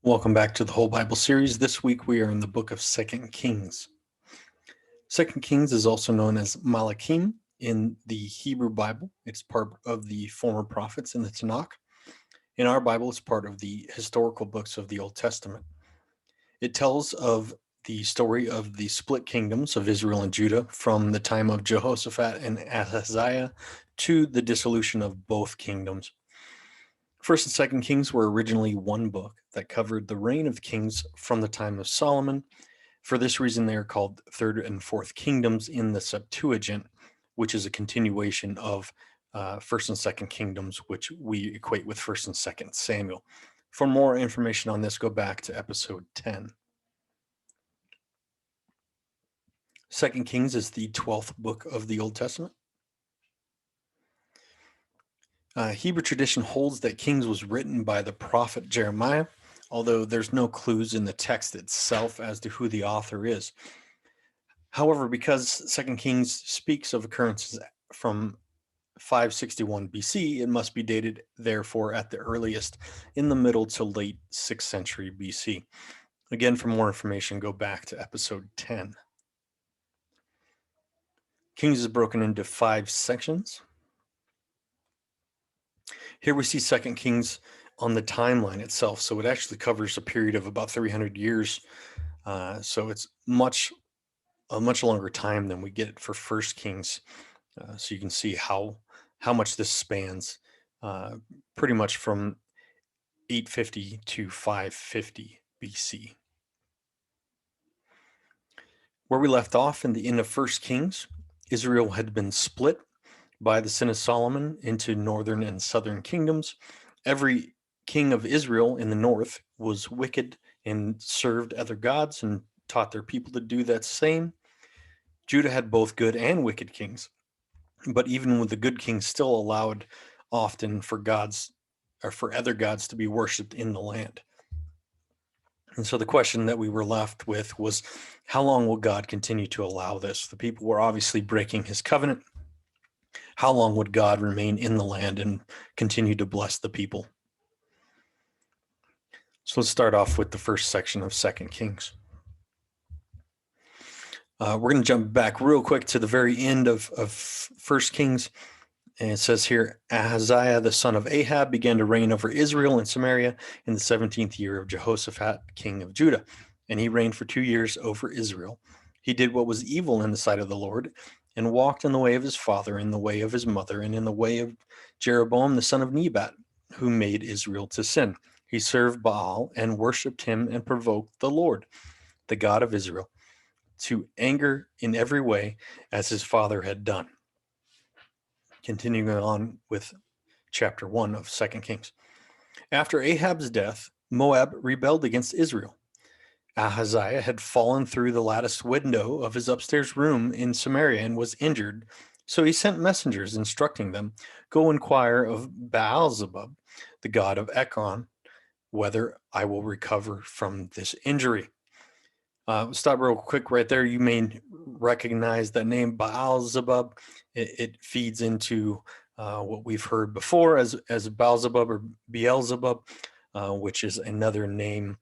Welcome back to the Whole Bible series. This week we are in the book of 2 Kings. 2 Kings is also known as Malachim in the Hebrew Bible. It's part of the former prophets in the Tanakh. In our Bible, it's part of the historical books of the Old Testament. It tells of the story of the split kingdoms of Israel and Judah from the time of Jehoshaphat and Ahaziah to the dissolution of both kingdoms. First and Second Kings were originally one book that covered the reign of kings from the time of Solomon. For this reason, they are called Third and Fourth Kingdoms in the Septuagint, which is a continuation of First and Second Kingdoms, which we equate with First and Second Samuel. For more information on this, go back to episode 10. 2 Kings is the 12th book of the Old Testament. Hebrew tradition holds that Kings was written by the prophet Jeremiah, although there's no clues in the text itself as to who the author is. However, because 2 Kings speaks of occurrences from 561 BC, it must be dated, therefore, at the earliest in the middle to late 6th century BC. Again, for more information, go back to episode 10. Kings is broken into 5 sections. Here we see 2 Kings on the timeline itself, so it actually covers a period of about 300 years. So it's a much longer time than we get for 1 Kings. So you can see how much this spans, pretty much from 850 to 550 BC. Where we left off in the end of 1 Kings, Israel had been split by the sin of Solomon into northern and southern kingdoms. Every king of Israel in the north was wicked and served other gods and taught their people to do that same. Judah had both good and wicked kings, but even with the good kings still allowed often for other gods to be worshipped in the land. And so the question that we were left with was, how long will God continue to allow this? The people were obviously breaking his covenant. How long would God remain in the land and continue to bless the people? So let's start off with the first section of 2 Kings. We're going to jump back real quick to the very end of 1 Kings. And it says here, Ahaziah, the son of Ahab, began to reign over Israel and Samaria in the 17th year of Jehoshaphat, king of Judah. And he reigned for 2 years over Israel. He did what was evil in the sight of the Lord, and walked in the way of his father, in the way of his mother, and in the way of Jeroboam, the son of Nebat, who made Israel to sin. He served Baal and worshipped him and provoked the Lord, the God of Israel, to anger in every way as his father had done. Continuing on with chapter 1 of 2 Kings. After Ahab's death, Moab rebelled against Israel. Ahaziah had fallen through the lattice window of his upstairs room in Samaria and was injured, so he sent messengers instructing them, "Go inquire of Baal-zebub, the god of Ekron, whether I will recover from this injury." Stop real quick right there. You may recognize that name Baal-zebub. It feeds into what we've heard before as Baal-zebub or Beelzebub, which is another name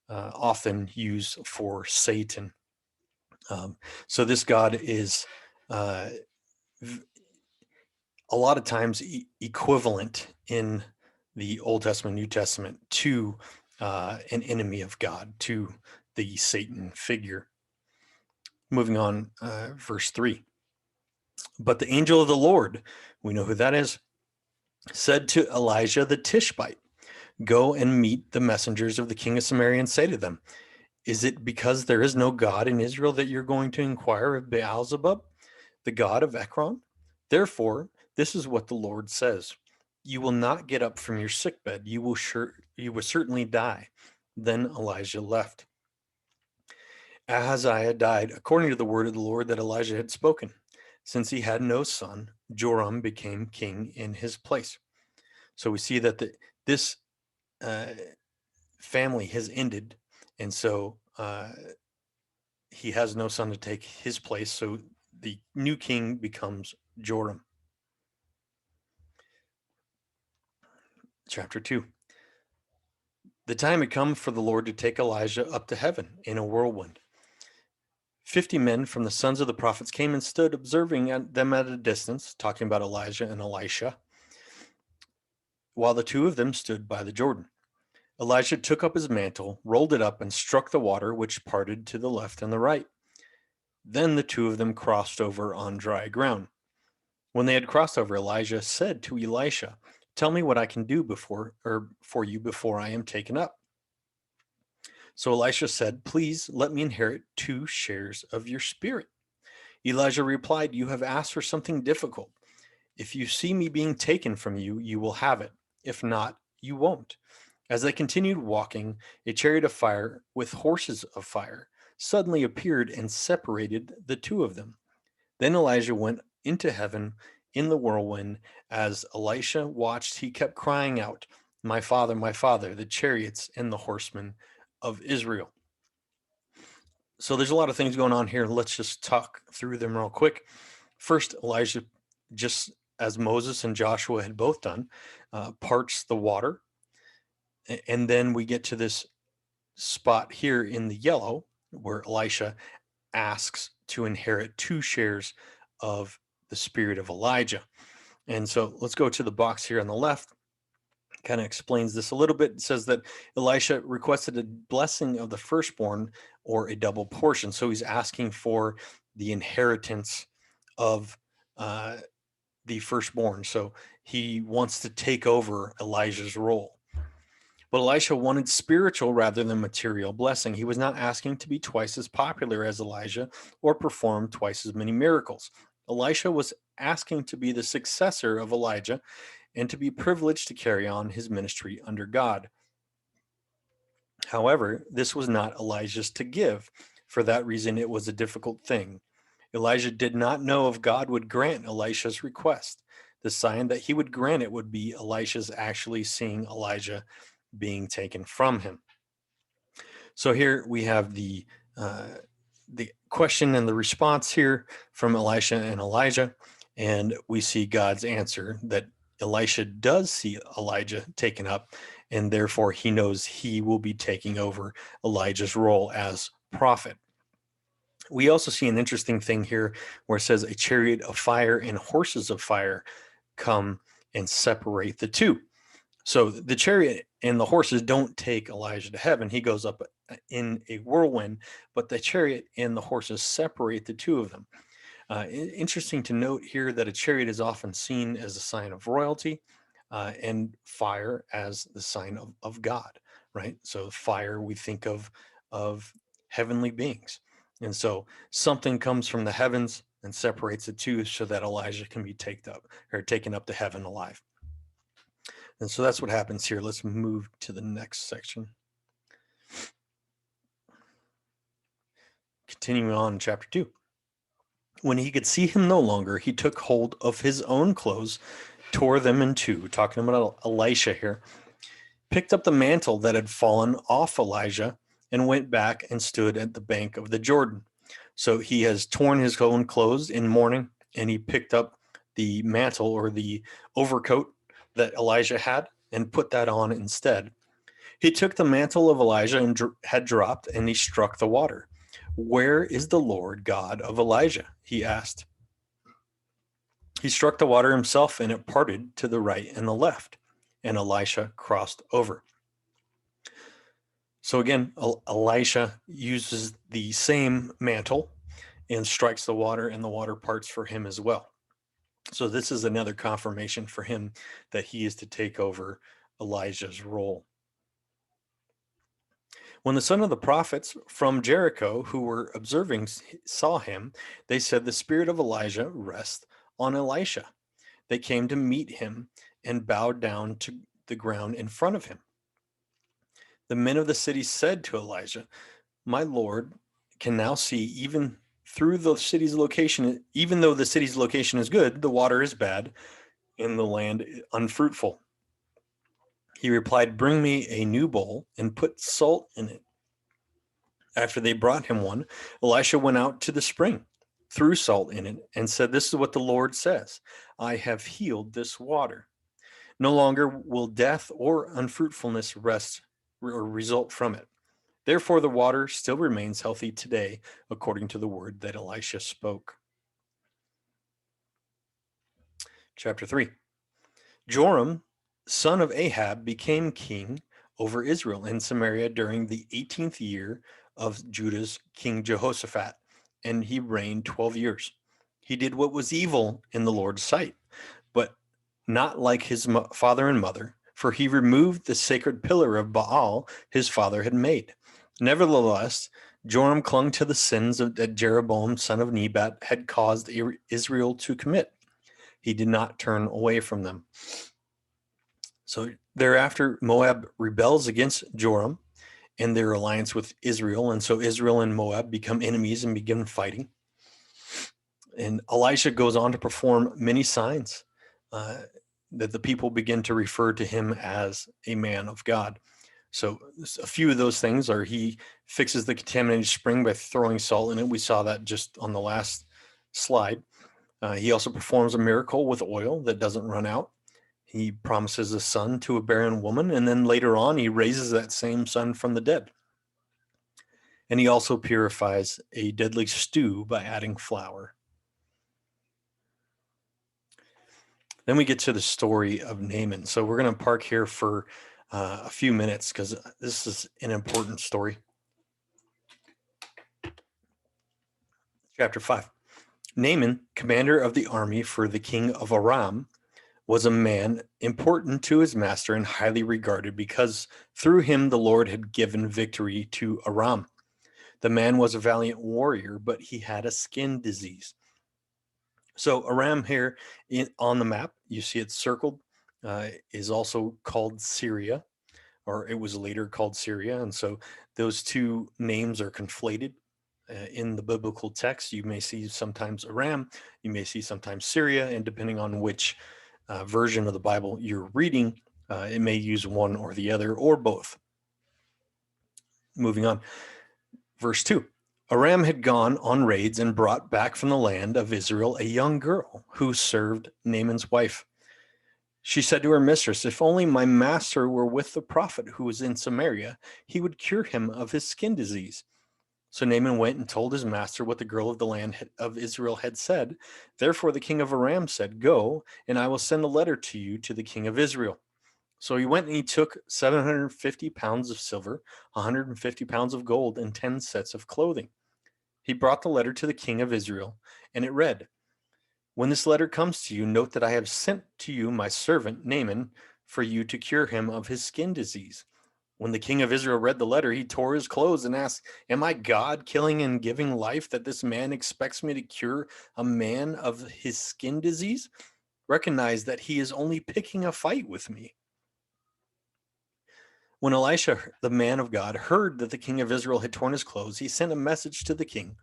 often used for Satan. So this god is a lot of times equivalent in the Old Testament, New Testament to an enemy of God, to the Satan figure. Moving on, verse 3. But the angel of the Lord, we know who that is, said to Elijah the Tishbite, "Go and meet the messengers of the king of Samaria and say to them, is it because there is no God in Israel that you're going to inquire of Beelzebub, the god of Ekron? Therefore, this is what the Lord says. You will not get up from your sickbed. You will certainly die." Then Elijah left. Ahaziah died according to the word of the Lord that Elijah had spoken. Since he had no son, Joram became king in his place. So we see that this family has ended, and so he has no son to take his place, so the new king becomes Joram. Chapter 2. The time had come for the Lord to take Elijah up to heaven in a whirlwind. 50 men from the sons of the prophets came and stood observing them at a distance, talking about Elijah and Elisha, while the two of them stood by the Jordan. Elijah took up his mantle, rolled it up, and struck the water, which parted to the left and the right. Then the two of them crossed over on dry ground. When they had crossed over, Elijah said to Elisha, "Tell me what I can do for you before I am taken up." So Elisha said, "Please let me inherit 2 shares of your spirit." Elijah replied, "You have asked for something difficult. If you see me being taken from you, you will have it. If not, you won't." As they continued walking, a chariot of fire with horses of fire suddenly appeared and separated the two of them. Then Elijah went into heaven in the whirlwind. As Elisha watched, he kept crying out, my father, the chariots and the horsemen of Israel." So there's a lot of things going on here. Let's just talk through them real quick. First, Elijah, just as Moses and Joshua had both done, parts the water. And then we get to this spot here in the yellow where Elisha asks to inherit 2 shares of the spirit of Elijah. And so let's go to the box here on the left. Kind of explains this a little bit. It says that Elisha requested a blessing of the firstborn or a double portion. So he's asking for the inheritance of the firstborn. So he wants to take over Elijah's role. But Elisha wanted spiritual rather than material blessing. He was not asking to be twice as popular as Elijah or perform twice as many miracles. Elisha was asking to be the successor of Elijah and to be privileged to carry on his ministry under God. However, this was not Elijah's to give. For that reason, it was a difficult thing. Elijah did not know if God would grant Elisha's request. The sign that he would grant it would be Elisha's actually seeing Elijah being taken from him. So here we have the question and the response here from Elisha and Elijah, and we see God's answer that Elisha does see Elijah taken up, and therefore he knows he will be taking over Elijah's role as prophet. We also see an interesting thing here where it says a chariot of fire and horses of fire come and separate the two. So the chariot and the horses don't take Elijah to heaven. He goes up in a whirlwind, but the chariot and the horses separate the two of them. Interesting to note here that a chariot is often seen as a sign of royalty and fire as the sign of God, right? So fire, we think of heavenly beings. And so something comes from the heavens and separates the two so that Elijah can be taken up to heaven alive. And so that's what happens here. Let's move to the next section. Continuing on in chapter 2. When he could see him no longer, he took hold of his own clothes, tore them in two, talking about Elisha here, picked up the mantle that had fallen off Elijah, and went back and stood at the bank of the Jordan. So he has torn his own clothes in mourning, and he picked up the mantle or the overcoat that Elijah had and put that on instead. He took the mantle of Elijah and had dropped, and he struck the water. "Where is the Lord God of Elijah?" he asked. He struck the water himself, and it parted to the right and the left, and Elisha crossed over. So again, Elisha uses the same mantle and strikes the water, and the water parts for him as well. So this is another confirmation for him that he is to take over Elijah's role. When the son of the prophets from Jericho who were observing saw him, they said, "The spirit of Elijah rests on Elisha." They came to meet him and bowed down to the ground in front of him. The men of the city said to Elijah, "My Lord can now see even through the city's location, even though the city's location is good, the water is bad and the land unfruitful." He replied, "Bring me a new bowl and put salt in it." After they brought him one, Elisha went out to the spring, threw salt in it, and said, "This is what the Lord says, I have healed this water. No longer will death or unfruitfulness rest result from it. Therefore, the water still remains healthy today, according to the word that Elisha spoke. Chapter 3. Joram, son of Ahab, became king over Israel and Samaria during the 18th year of Judah's king Jehoshaphat, and he reigned 12 years. He did what was evil in the Lord's sight, but not like his father and mother, for he removed the sacred pillar of Baal his father had made. Nevertheless, Joram clung to the sins that Jeroboam, son of Nebat, had caused Israel to commit. He did not turn away from them. So thereafter, Moab rebels against Joram and their alliance with Israel. And so Israel and Moab become enemies and begin fighting. And Elisha goes on to perform many signs that the people begin to refer to him as a man of God. So a few of those things are he fixes the contaminated spring by throwing salt in it. We saw that just on the last slide. He also performs a miracle with oil that doesn't run out. He promises a son to a barren woman, and then later on he raises that same son from the dead. And he also purifies a deadly stew by adding flour. Then we get to the story of Naaman. So we're going to park here for a few minutes because this is an important story. Chapter 5. Naaman, commander of the army for the king of Aram, was a man important to his master and highly regarded because through him the Lord had given victory to Aram. The man was a valiant warrior, but he had a skin disease. So Aram here on the map, you see it circled, is also called Syria, or it was later called Syria. And so those two names are conflated in the biblical text. You may see sometimes Aram, you may see sometimes Syria, and depending on which version of the Bible you're reading, it may use one or the other or both. Moving on. Verse 2. Aram had gone on raids and brought back from the land of Israel a young girl who served Naaman's wife. She said to her mistress, "If only my master were with the prophet who was in Samaria, he would cure him of his skin disease." So Naaman went and told his master what the girl of the land of Israel had said. Therefore the king of Aram said, "Go, and I will send a letter to you to the king of Israel." So he went and he took 750 pounds of silver, 150 pounds of gold, and 10 sets of clothing. He brought the letter to the king of Israel, and it read, "When this letter comes to you, note that I have sent to you my servant Naaman for you to cure him of his skin disease." When the king of Israel read the letter, he tore his clothes and asked, "Am I God, killing and giving life, that this man expects me to cure a man of his skin disease? Recognize that he is only picking a fight with me." When Elisha, the man of God, heard that the king of Israel had torn his clothes, he sent a message to the king.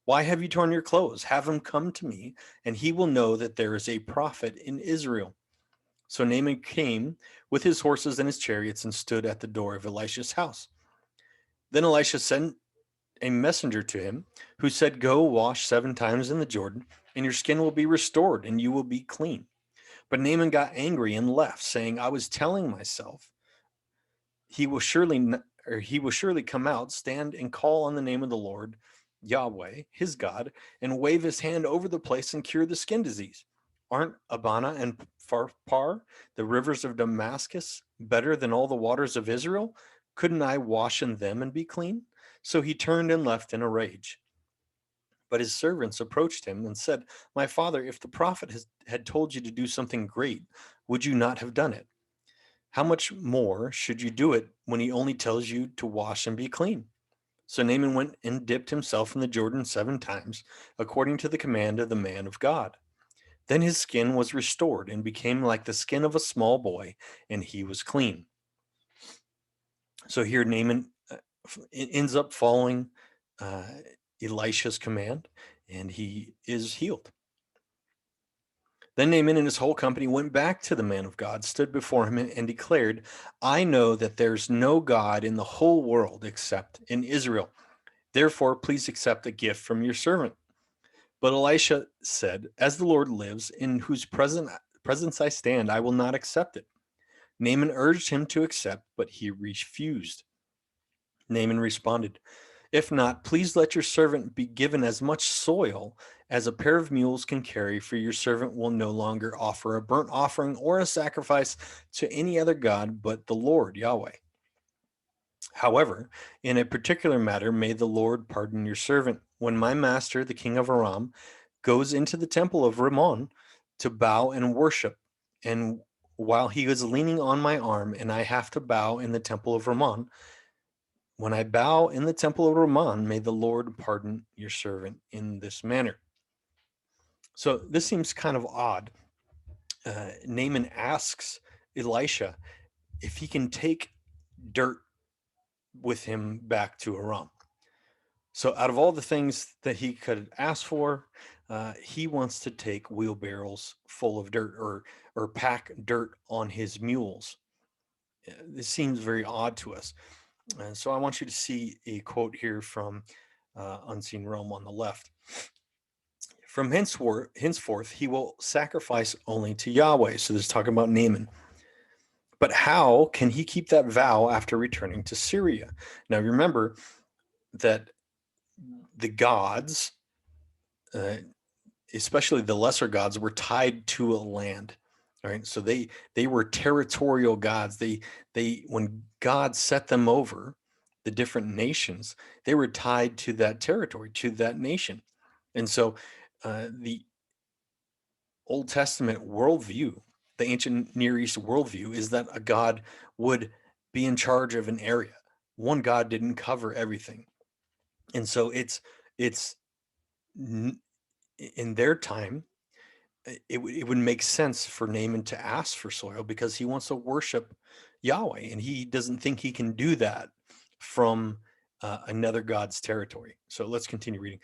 "Why have you torn your clothes? Have him come to me, and he will know that there is a prophet in Israel." So Naaman came with his horses and his chariots and stood at the door of Elisha's house. Then Elisha sent a messenger to him who said, "Go wash 7 times in the Jordan, and your skin will be restored, and you will be clean." But Naaman got angry and left, saying, "I was telling myself, he will surely come out, stand and call on the name of the Lord, Yahweh, his God, and wave his hand over the place and cure the skin disease. Aren't Abana and Pharpar, the rivers of Damascus, better than all the waters of Israel? Couldn't I wash in them and be clean?" So he turned and left in a rage. But his servants approached him and said, "My father, if the prophet had told you to do something great, would you not have done it? How much more should you do it when he only tells you to wash and be clean?" So Naaman went and dipped himself in the Jordan 7 times, according to the command of the man of God. Then his skin was restored and became like the skin of a small boy, and he was clean. So here Naaman ends up following Elisha's command, and he is healed. Then Naaman and his whole company went back to the man of God, stood before him, and declared, "I know that there's no God in the whole world except in Israel. Therefore, please accept a gift from your servant." But Elisha said, "As the Lord lives, in whose presence I stand, I will not accept it." Naaman urged him to accept, but he refused. Naaman responded, "If not, please let your servant be given as much soil as a pair of mules can carry, for your servant will no longer offer a burnt offering or a sacrifice to any other god but the Lord Yahweh. However, in a particular matter, may the Lord pardon your servant. When my master, the king of Aram, goes into the temple of Rimmon to bow and worship, and while he is leaning on my arm, and I have to bow in the temple of Rimmon, when I bow in the temple of Rimmon, may the Lord pardon your servant in this manner." So this seems kind of odd. Naaman asks Elisha if he can take dirt with him back to Aram. So out of all the things that he could ask for, he wants to take wheelbarrows full of dirt, or pack dirt on his mules. This seems very odd to us. And so I want you to see a quote here from Unseen Rome on the left. "From henceforth, he will sacrifice only to Yahweh." So this is talking about Naaman. "But how can he keep that vow after returning to Syria?" Now remember that the gods, especially the lesser gods, were tied to a land. All right, so they were territorial gods. They when God set them over the different nations, they were tied to that territory, to that nation. And so the Old Testament worldview, the ancient Near East worldview, is that a god would be in charge of an area. One god didn't cover everything. And so it's in their time, it would make sense for Naaman to ask for soil because he wants to worship Yahweh, and he doesn't think he can do that from another god's territory. So let's continue reading.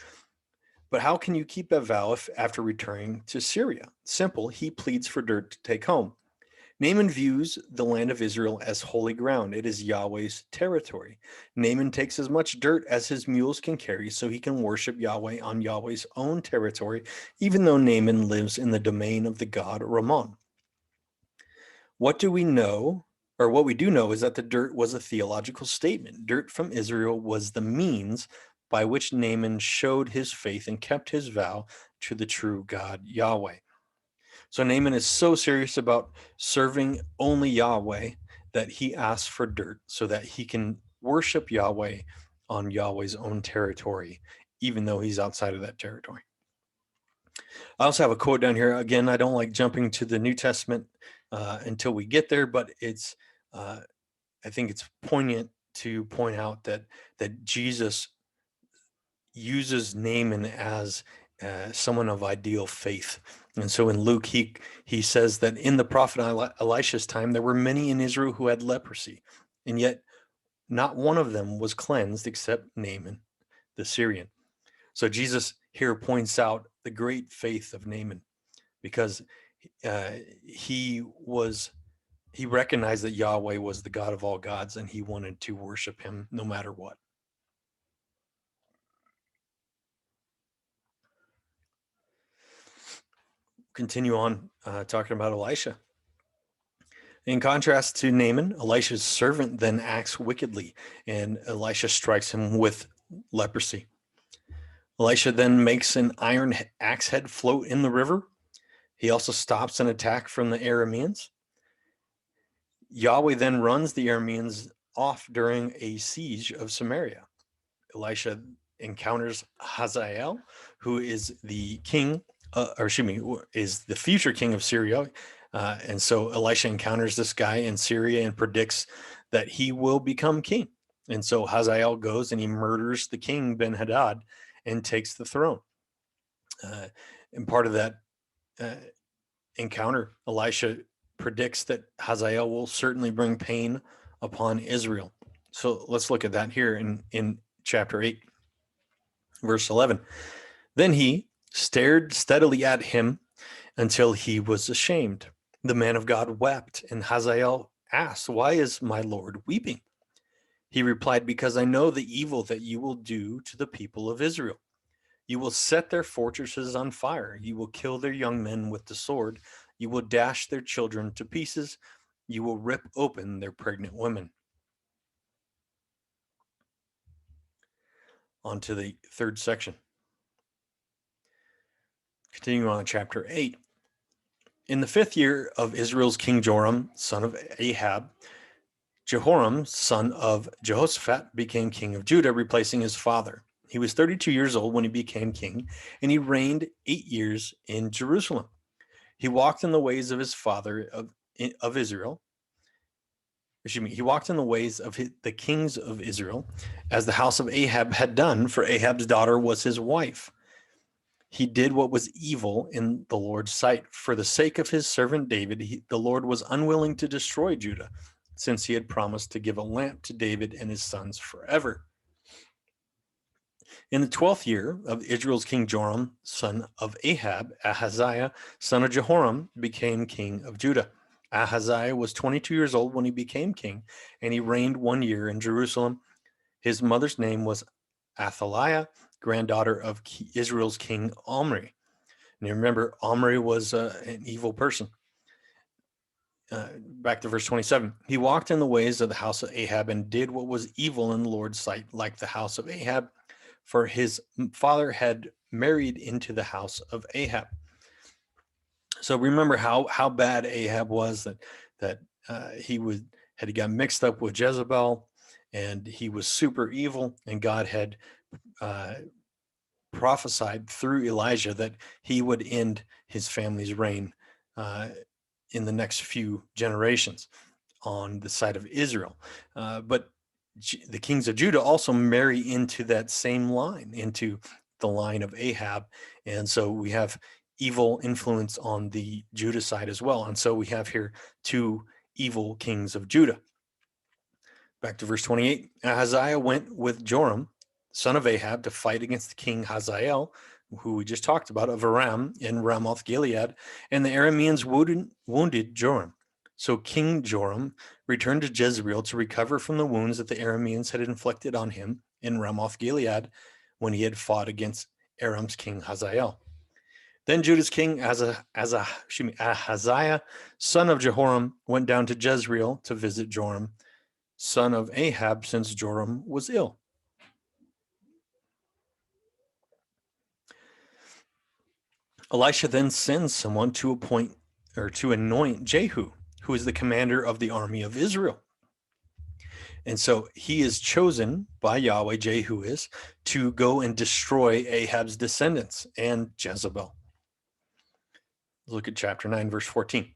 "But how can you keep that vow if after returning to Syria? Simple, he pleads for dirt to take home. Naaman views the land of Israel as holy ground. It is Yahweh's territory. Naaman takes as much dirt as his mules can carry so he can worship Yahweh on Yahweh's own territory, even though Naaman lives in the domain of the god Ramon. What do we know, or what we do know, is that the dirt was a theological statement. Dirt from Israel was the means by which Naaman showed his faith and kept his vow to the true God Yahweh." So Naaman is so serious about serving only Yahweh that he asks for dirt so that he can worship Yahweh on Yahweh's own territory, even though he's outside of that territory. I also have a quote down here. Again, I don't like jumping to the New Testament until we get there, but it's I think it's poignant to point out that Jesus uses Naaman as someone of ideal faith. And so in Luke, he says that in the prophet Elisha's time, there were many in Israel who had leprosy, and yet not one of them was cleansed except Naaman the Syrian. So Jesus here points out the great faith of Naaman because he recognized that Yahweh was the God of all gods, and he wanted to worship him no matter what. Continue on talking about Elisha. In contrast to Naaman, Elisha's servant then acts wickedly, and Elisha strikes him with leprosy. Elisha then makes an iron axe head float in the river. He also stops an attack from the Arameans. Yahweh then runs the Arameans off during a siege of Samaria. Elisha encounters Hazael, who is the king, is the future king of Syria. And so Elisha encounters this guy in Syria and predicts that he will become king. And so Hazael goes and he murders the king Ben-Hadad and takes the throne. And part of that encounter, Elisha predicts that Hazael will certainly bring pain upon Israel. So let's look at that here in chapter 8, verse 11. "Then he stared steadily at him until he was ashamed. The man of God wept, and Hazael asked, 'Why is my Lord weeping?' He replied, 'Because I know the evil that you will do to the people of Israel. You will set their fortresses on fire. You will kill their young men with the sword. You will dash their children to pieces. You will rip open their pregnant women.'" On to the third section. Continuing on chapter 8. In the 5th year of Israel's king Joram, son of Ahab, Jehoram, son of Jehoshaphat, became king of Judah, replacing his father. He was 32 years old when he became king, and he reigned 8 years in Jerusalem. He walked in the ways of his father of Israel. He walked in the ways of the kings of Israel, as the house of Ahab had done, for Ahab's daughter was his wife. He did what was evil in the Lord's sight. For the sake of his servant David, the Lord was unwilling to destroy Judah, since he had promised to give a lamp to David and his sons forever. In the 12th year of Israel's king Joram, son of Ahab, Ahaziah, son of Jehoram, became king of Judah. Ahaziah was 22 years old when he became king, and he reigned 1 year in Jerusalem. His mother's name was Athaliah, granddaughter of Israel's king Omri. And you remember, Omri was an evil person. Back to verse 27. He walked in the ways of the house of Ahab and did what was evil in the Lord's sight, like the house of Ahab, for his father had married into the house of Ahab. So remember how bad Ahab was, that he had got mixed up with Jezebel, and he was super evil, and God had prophesied through Elijah that he would end his family's reign in the next few generations on the side of Israel. But the kings of Judah also marry into that same line, into the line of Ahab. And so we have evil influence on the Judah side as well. And so we have here 2 evil kings of Judah. Back to verse 28. Ahaziah went with Joram, son of Ahab, to fight against the king Hazael, who we just talked about, of Aram in Ramoth Gilead, and the Arameans wounded Joram. So King Joram returned to Jezreel to recover from the wounds that the Arameans had inflicted on him in Ramoth Gilead when he had fought against Aram's king Hazael. Then Judah's king Ahaziah, son of Jehoram, went down to Jezreel to visit Joram, son of Ahab, since Joram was ill. Elisha then sends someone to anoint Jehu, who is the commander of the army of Israel. And so he is chosen by Yahweh, Jehu is, to go and destroy Ahab's descendants and Jezebel. Look at chapter 9, verse 14.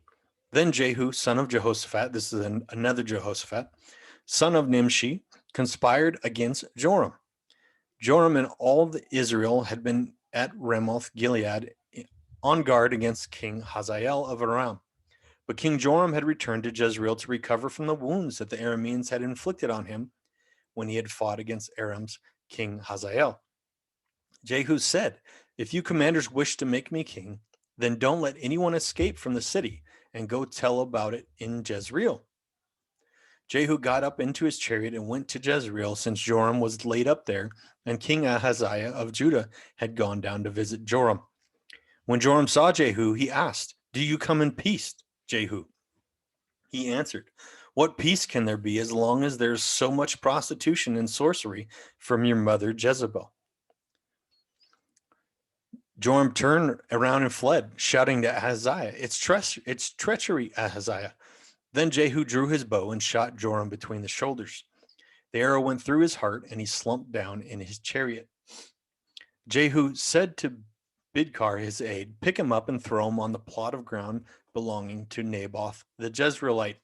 Then Jehu, son of Jehoshaphat, this is another Jehoshaphat, son of Nimshi, conspired against Joram. Joram and all the Israel had been at Ramoth Gilead on guard against King Hazael of Aram. But King Joram had returned to Jezreel to recover from the wounds that the Arameans had inflicted on him when he had fought against Aram's king Hazael. Jehu said, "If you commanders wish to make me king, then don't let anyone escape from the city and go tell about it in Jezreel." Jehu got up into his chariot and went to Jezreel, since Joram was laid up there, and King Ahaziah of Judah had gone down to visit Joram. When Joram saw Jehu, he asked, "Do you come in peace, Jehu?" He answered, "What peace can there be as long as there's so much prostitution and sorcery from your mother Jezebel?" Joram turned around and fled, shouting to Ahaziah, It's treachery, Ahaziah." Then Jehu drew his bow and shot Joram between the shoulders. The arrow went through his heart, and he slumped down in his chariot. Jehu said to Bidkar, his aide, "Pick him up and throw him on the plot of ground belonging to Naboth the Jezreelite."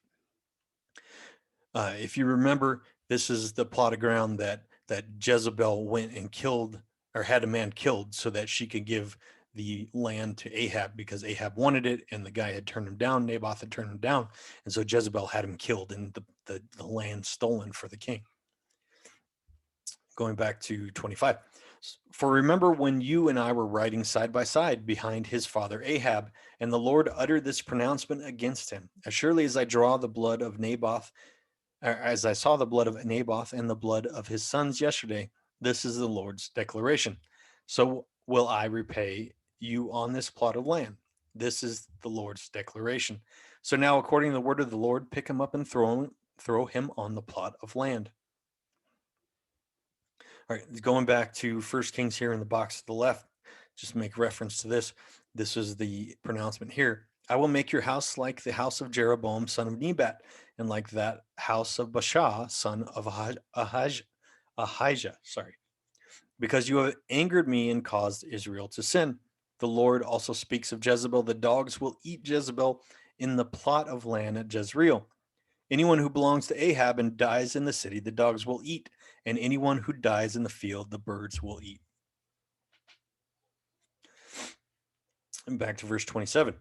If you remember, this is the plot of ground that Jezebel went and killed, or had a man killed, so that she could give the land to Ahab, because Ahab wanted it and the guy had turned him down. Naboth had turned him down, and so Jezebel had him killed and the land stolen for the king. Going back to 25. For remember when you and I were riding side by side behind his father Ahab, and the Lord uttered this pronouncement against him: "As surely as I draw the blood of Naboth, as I saw the blood of Naboth and the blood of his sons yesterday, this is the Lord's declaration. So will I repay you on this plot of land. This is the Lord's declaration. So now, according to the word of the Lord, pick him up and throw him on the plot of land." All right, going back to First Kings here in the box to the left, just make reference to this. This is the pronouncement here. I will make your house like the house of Jeroboam, son of Nebat, and like that house of Baasha, son of Ahijah, because you have angered me and caused Israel to sin. The Lord also speaks of Jezebel. The dogs will eat Jezebel in the plot of land at Jezreel. Anyone who belongs to Ahab and dies in the city, the dogs will eat, and anyone who dies in the field, the birds will eat. And back to verse 27.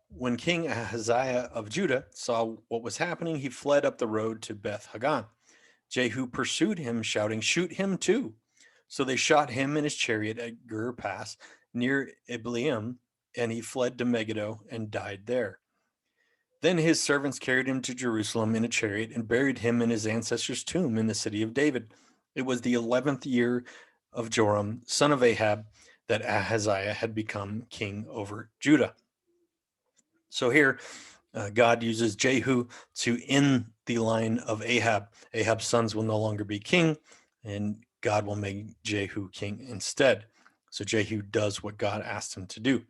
When King Ahaziah of Judah saw what was happening, he fled up the road to Beth Hagan. Jehu pursued him, shouting, "Shoot him too!" So they shot him in his chariot at Gur Pass near Bellingham, and he fled to Megiddo and died there. Then his servants carried him to Jerusalem in a chariot and buried him in his ancestor's tomb in the city of David. It was the 11th year of Joram, son of Ahab, that Ahaziah had become king over Judah. So here, God uses Jehu to end the line of Ahab. Ahab's sons will no longer be king, and God will make Jehu king instead. So Jehu does what God asked him to do.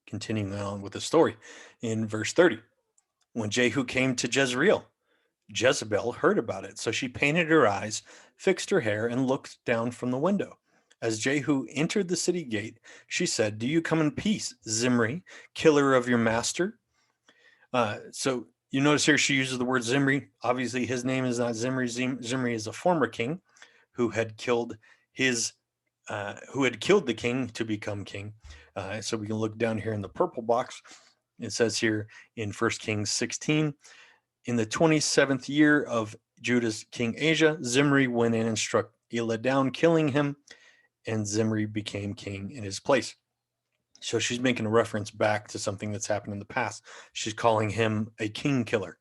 Continuing on with the story in verse 30. When Jehu came to Jezreel, Jezebel heard about it, so she painted her eyes, fixed her hair, and looked down from the window. As Jehu entered the city gate, she said, "Do you come in peace, Zimri, killer of your master?" So you notice here she uses the word Zimri. Obviously, his name is not Zimri. Zimri is a former king who had killed the king to become king. So we can look down here in the purple box. It says here in 1 Kings 16, in the 27th year of Judah's king Asa, Zimri went in and struck Elah down, killing him, and Zimri became king in his place. So she's making a reference back to something that's happened in the past. She's calling him a king killer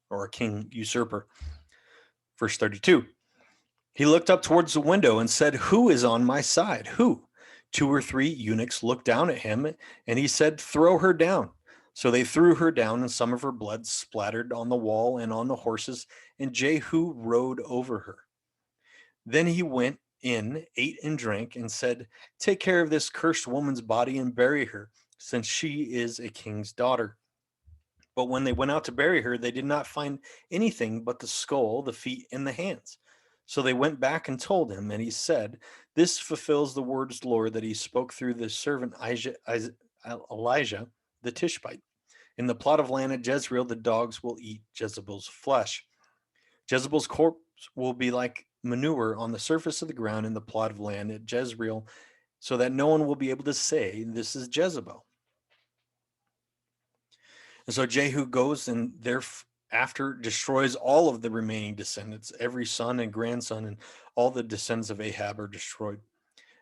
or a king usurper. Verse 32. He looked up towards the window and said, "Who is on my side? Who?" 2 or 3 eunuchs looked down at him, and he said, "Throw her down." So they threw her down, and some of her blood splattered on the wall and on the horses, and Jehu rode over her. Then he went in, ate and drank, and said, "Take care of this cursed woman's body and bury her, since she is a king's daughter." But when they went out to bury her, they did not find anything but the skull, the feet, and the hands. So they went back and told him, and he said, "This fulfills the words of the Lord that he spoke through the servant Elijah the Tishbite. In the plot of land at Jezreel, the dogs will eat Jezebel's flesh. Jezebel's corpse will be like manure on the surface of the ground in the plot of land at Jezreel, so that no one will be able to say, 'This is Jezebel.'" And so Jehu goes and thereafter destroys all of the remaining descendants. Every son and grandson and all the descendants of Ahab are destroyed.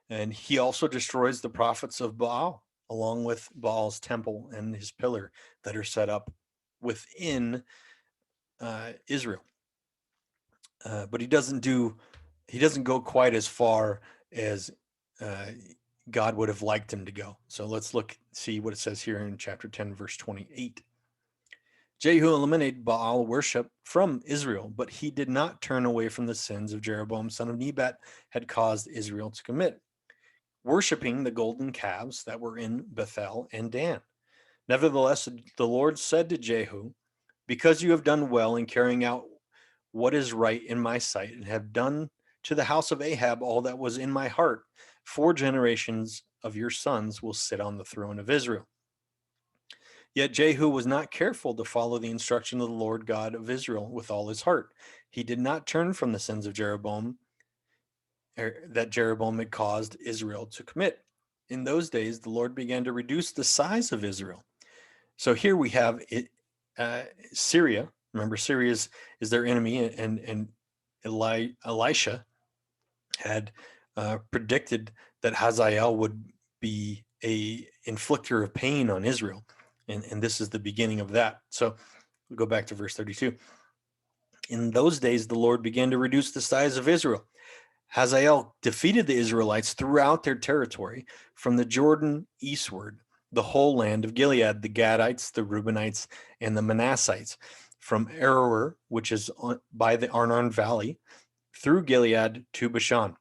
And he also destroys the prophets of Baal, along with Baal's temple and his pillar that are set up within Israel. But he doesn't go quite as far as God would have liked him to go. So let's see what it says here in chapter 10, verse 28. Jehu eliminated Baal worship from Israel, but he did not turn away from the sins of Jeroboam, son of Nebat, had caused Israel to commit, worshiping the golden calves that were in Bethel and Dan. Nevertheless, the Lord said to Jehu, "Because you have done well in carrying out what is right in my sight, and have done to the house of Ahab all that was in my heart, 4 generations of your sons will sit on the throne of Israel." Yet Jehu was not careful to follow the instruction of the Lord God of Israel with all his heart. He did not turn from the sins of Jeroboam that Jeroboam had caused Israel to commit. In those days, the Lord began to reduce the size of Israel. So here we have Syria. Remember, Syria is their enemy, and Elisha had predicted that Hazael would be a inflictor of pain on Israel. And this is the beginning of that. So we'll go back to verse 32. In those days, the Lord began to reduce the size of Israel. Hazael defeated the Israelites throughout their territory, from the Jordan eastward, the whole land of Gilead, the Gadites, the Reubenites, and the Manassites, from Aroer, which is by the Arnon Valley, through Gilead to Bashan.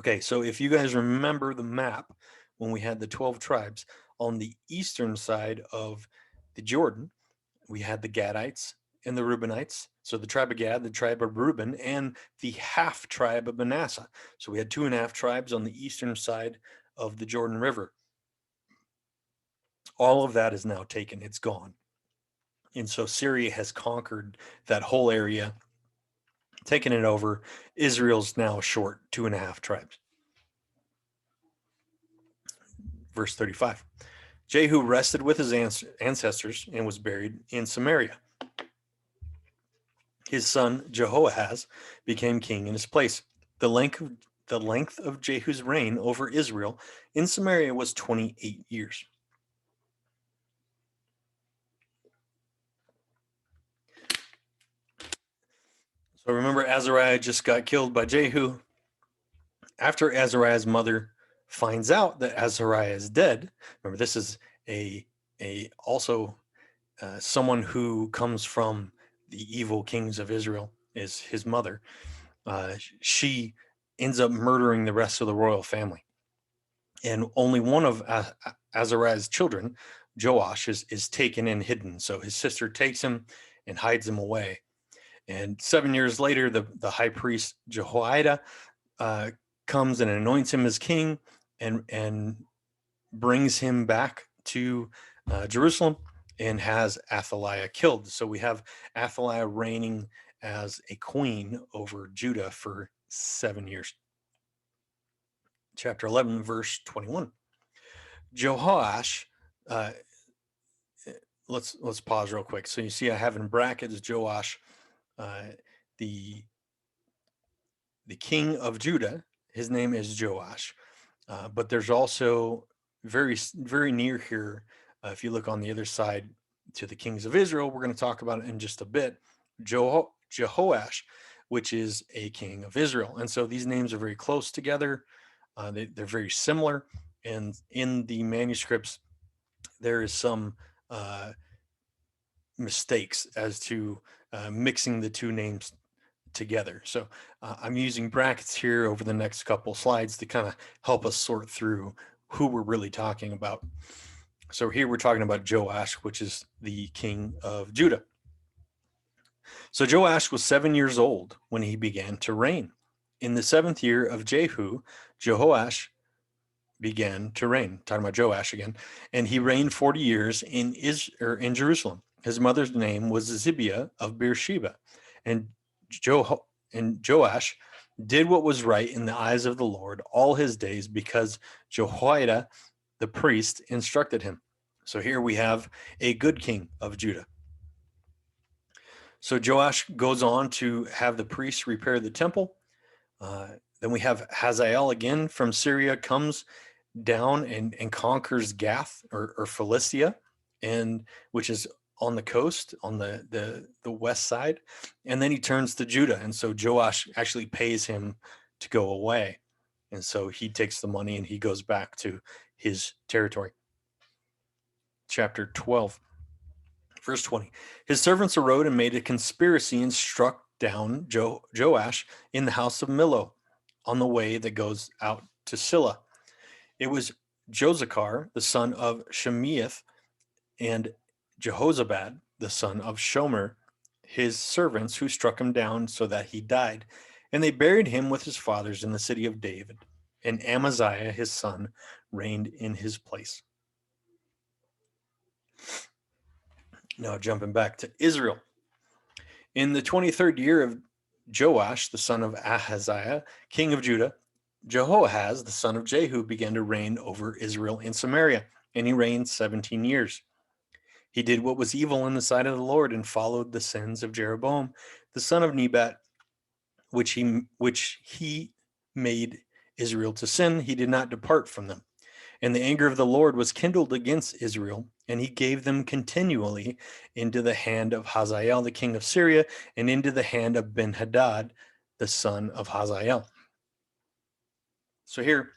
Okay, so if you guys remember the map, when we had the 12 tribes, on the eastern side of the Jordan, we had the Gadites and the Reubenites. So the tribe of Gad, the tribe of Reuben, and the half tribe of Manasseh. So we had 2.5 tribes on the eastern side of the Jordan River. All of that is now taken. It's gone. And so Syria has conquered that whole area, taken it over. Israel's now short 2.5 tribes. Verse 35. Jehu rested with his ancestors and was buried in Samaria. His son Jehoahaz became king in his place. The length of Jehu's reign over Israel in Samaria was 28 years. So remember, Azariah just got killed by Jehu. After Azariah's mother finds out that Azariah is dead, remember this is also someone who comes from the evil kings of Israel, is his mother. She ends up murdering the rest of the royal family. And only one of Azariah's children, Joash, is taken and hidden. So his sister takes him and hides him away. And 7 years later, the high priest Jehoiada comes and anoints him as king and brings him back to Jerusalem and has Athaliah killed. So we have Athaliah reigning as a queen over Judah for 7 years. Chapter 11, verse 21. Jehoash, let's pause real quick. So you see I have in brackets Joash, the king of Judah. His name is Joash. But there's also very, very near here, if you look on the other side to the kings of Israel, we're going to talk about it in just a bit, Jehoash, which is a king of Israel. And so these names are very close together. They're very similar. And in the manuscripts, there is some mistakes as to mixing the two names together. So I'm using brackets here over the next couple slides to kind of help us sort through who we're really talking about. So here we're talking about Joash, which is the king of Judah. So Joash was 7 years old when he began to reign. In the 7th year of Jehu, Jehoash began to reign. Talking about Joash again. And he reigned 40 years in Jerusalem. His mother's name was Zibiah of Beersheba. And Joash did what was right in the eyes of the Lord all his days, because Jehoiada the priest instructed him. So here we have a good king of Judah. So Joash goes on to have the priests repair the temple. Then we have Hazael again from Syria comes down and conquers Gath or Philistia, and which is on the coast, on the west side. And then he turns to Judah. And so Joash actually pays him to go away. And so he takes the money and he goes back to his territory. Chapter 12, verse 20. His servants arose and made a conspiracy and struck down Joash in the house of Millo on the way that goes out to Silla. It was Josachar, the son of Shemeith, and Jehozabad, the son of Shomer, his servants, who struck him down so that he died. And they buried him with his fathers in the city of David. And Amaziah, his son, reigned in his place. Now jumping back to Israel. In the 23rd year of Joash, the son of Ahaziah, king of Judah, Jehoahaz, the son of Jehu, began to reign over Israel in Samaria, and he reigned 17 years. He did what was evil in the sight of the Lord and followed the sins of Jeroboam, the son of Nebat, which he made Israel to sin. He did not depart from them. And the anger of the Lord was kindled against Israel, and he gave them continually into the hand of Hazael, the king of Syria, and into the hand of Ben-Hadad, the son of Hazael. So here,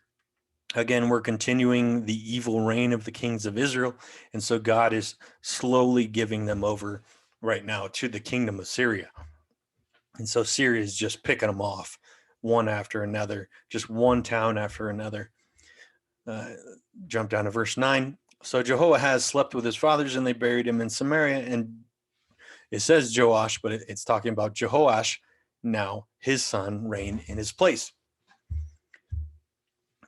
again, we're continuing the evil reign of the kings of Israel. And so God is slowly giving them over right now to the kingdom of Syria. And so Syria is just picking them off one after another, just one town after another. Jump down to verse 9. So Jehoahaz slept with his fathers, and they buried him in Samaria. And it says Joash, but it's talking about Jehoash. Now his son reigned in his place.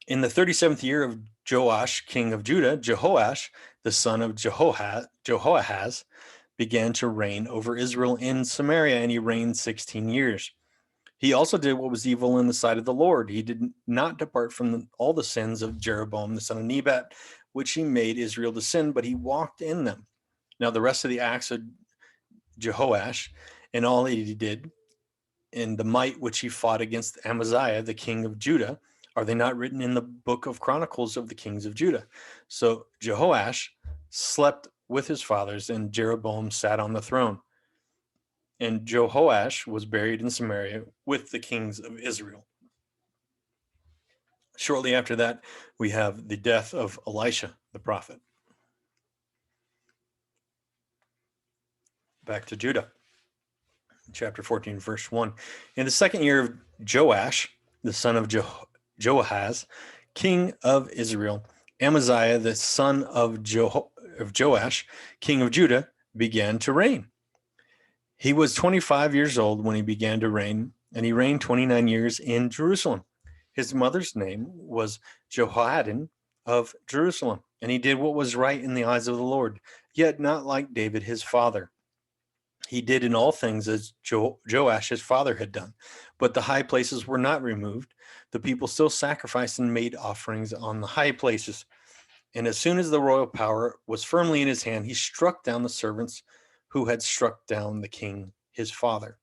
In the 37th year of Joash, king of Judah, Jehoash, the son of Jehoahaz, began to reign over Israel in Samaria, and he reigned 16 years. He also did what was evil in the sight of the Lord. He did not depart from all the sins of Jeroboam, the son of Nebat, which he made Israel to sin, but he walked in them. Now, the rest of the acts of Jehoash and all that he did, and the might which he fought against Amaziah, the king of Judah, are they not written in the book of Chronicles of the kings of Judah? So Jehoash slept with his fathers, and Jeroboam sat on the throne. And Jehoash was buried in Samaria with the kings of Israel. Shortly after that, we have the death of Elisha, the prophet. Back to Judah, chapter 14, verse 1. In the second year of Joash, the son of Joahaz, king of Israel, Amaziah, the son of Joash, king of Judah, began to reign. He was 25 years old when he began to reign, and he reigned 29 years in Jerusalem. His mother's name was Jehoaddan of Jerusalem, and he did what was right in the eyes of the Lord, yet not like David his father. He did in all things as Joash his father had done, but the high places were not removed. The people still sacrificed and made offerings on the high places. And as soon as the royal power was firmly in his hand, he struck down the servants who had struck down the king his father.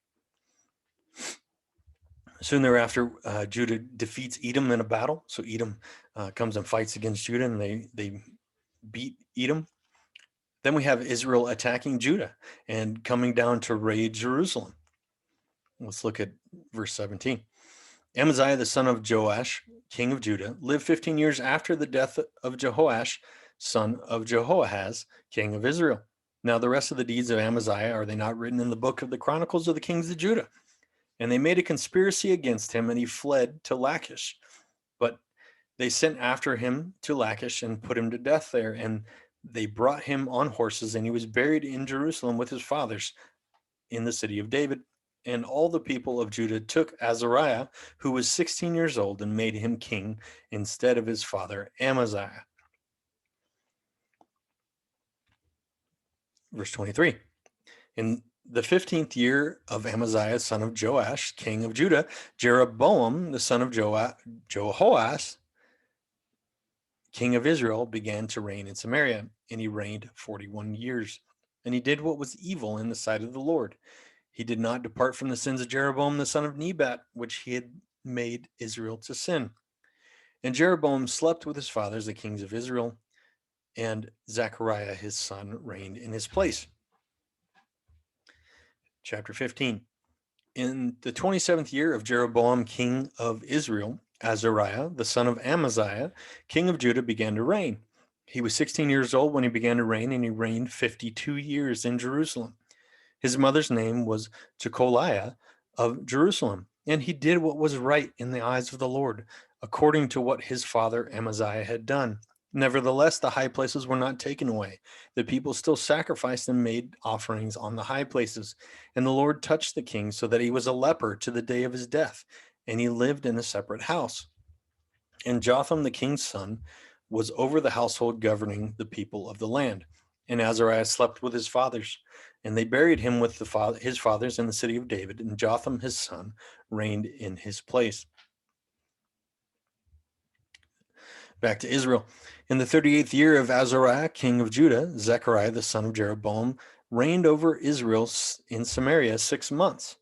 Soon thereafter, Judah defeats Edom in a battle. So Edom comes and fights against Judah, and they beat Edom. Then we have Israel attacking Judah and coming down to raid Jerusalem. Let's look at verse 17. Amaziah, the son of Joash, king of Judah, lived 15 years after the death of Jehoash, son of Jehoahaz, king of Israel. Now the rest of the deeds of Amaziah, are they not written in the book of the Chronicles of the kings of Judah? And they made a conspiracy against him, and he fled to Lachish. But they sent after him to Lachish and put him to death there. And they brought him on horses, and he was buried in Jerusalem with his fathers in the city of David. And all the people of Judah took Azariah, who was 16 years old, and made him king instead of his father Amaziah. Verse 23. In the 15th year of Amaziah, son of Joash, king of Judah, Jeroboam, the son of Jehoash, king of Israel, began to reign in Samaria, and he reigned 41 years. And he did what was evil in the sight of the Lord. He did not depart from the sins of Jeroboam, the son of Nebat, which he had made Israel to sin. And Jeroboam slept with his fathers, the kings of Israel, and Zechariah, his son, reigned in his place. Chapter 15. In the 27th year of Jeroboam, king of Israel, Azariah, the son of Amaziah, king of Judah, began to reign. He was 16 years old when he began to reign, and he reigned 52 years in Jerusalem. His mother's name was Jecoliah of Jerusalem, and he did what was right in the eyes of the Lord, according to what his father Amaziah had done. Nevertheless, the high places were not taken away. The people still sacrificed and made offerings on the high places. And the Lord touched the king so that he was a leper to the day of his death, and he lived in a separate house. And Jotham, the king's son, was over the household governing the people of the land. And Azariah slept with his fathers, and they buried him with his fathers in the city of David, and Jotham, his son, reigned in his place. Back to Israel. In the 38th year of Azariah, king of Judah, Zechariah, the son of Jeroboam, reigned over Israel in Samaria 6 months.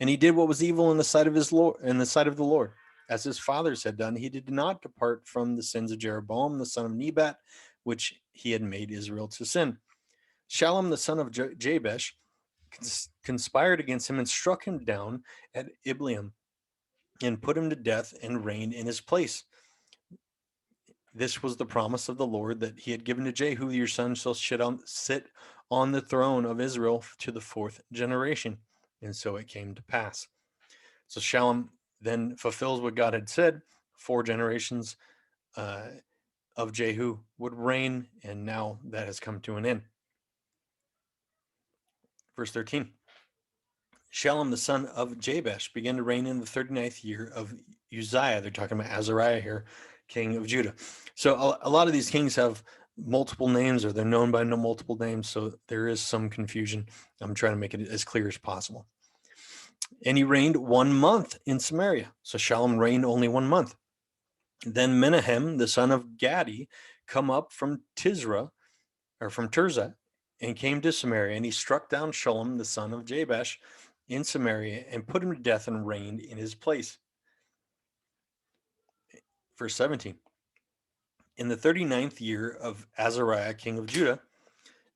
And he did what was evil in the sight of the Lord, as his fathers had done. He did not depart from the sins of Jeroboam, the son of Nebat, which he had made Israel to sin. Shallum, the son of Jabesh, conspired against him and struck him down at Ibleam and put him to death and reigned in his place. This was the promise of the Lord that he had given to Jehu, your son shall sit on the throne of Israel to the 4th generation. And so it came to pass. So Shallum then fulfills what God had said. 4 generations of Jehu would reign, and now that has come to an end. Verse 13. Shallum, the son of Jabesh, began to reign in the 39th year of Uzziah. They're talking about Azariah here, king of Judah. So a lot of these kings have multiple names, or they're known by multiple names, so there is some confusion. I'm trying to make it as clear as possible. And he reigned 1 month in Samaria. So Shallum reigned only 1 month. Then Menahem, the son of Gadi, come up from Tirzah, and came to Samaria, and he struck down Shallum, the son of Jabesh, in Samaria, and put him to death and reigned in his place. Verse 17. In the 39th year of Azariah, king of Judah,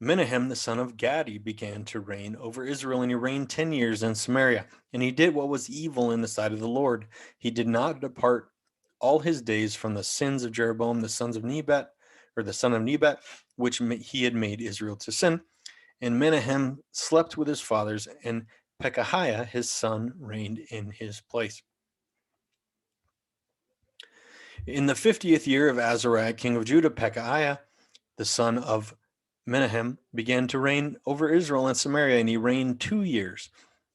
Menahem, the son of Gadi, began to reign over Israel, and he reigned 10 years in Samaria. And he did what was evil in the sight of the Lord. He did not depart all his days from the sins of Jeroboam, the son of Nebat, which he had made Israel to sin. And Menahem slept with his fathers, and Pekahiah, his son, reigned in his place. In the 50th year of Azariah, king of Judah, Pekahiah, the son of Menahem, began to reign over Israel and Samaria, and he reigned 2 years.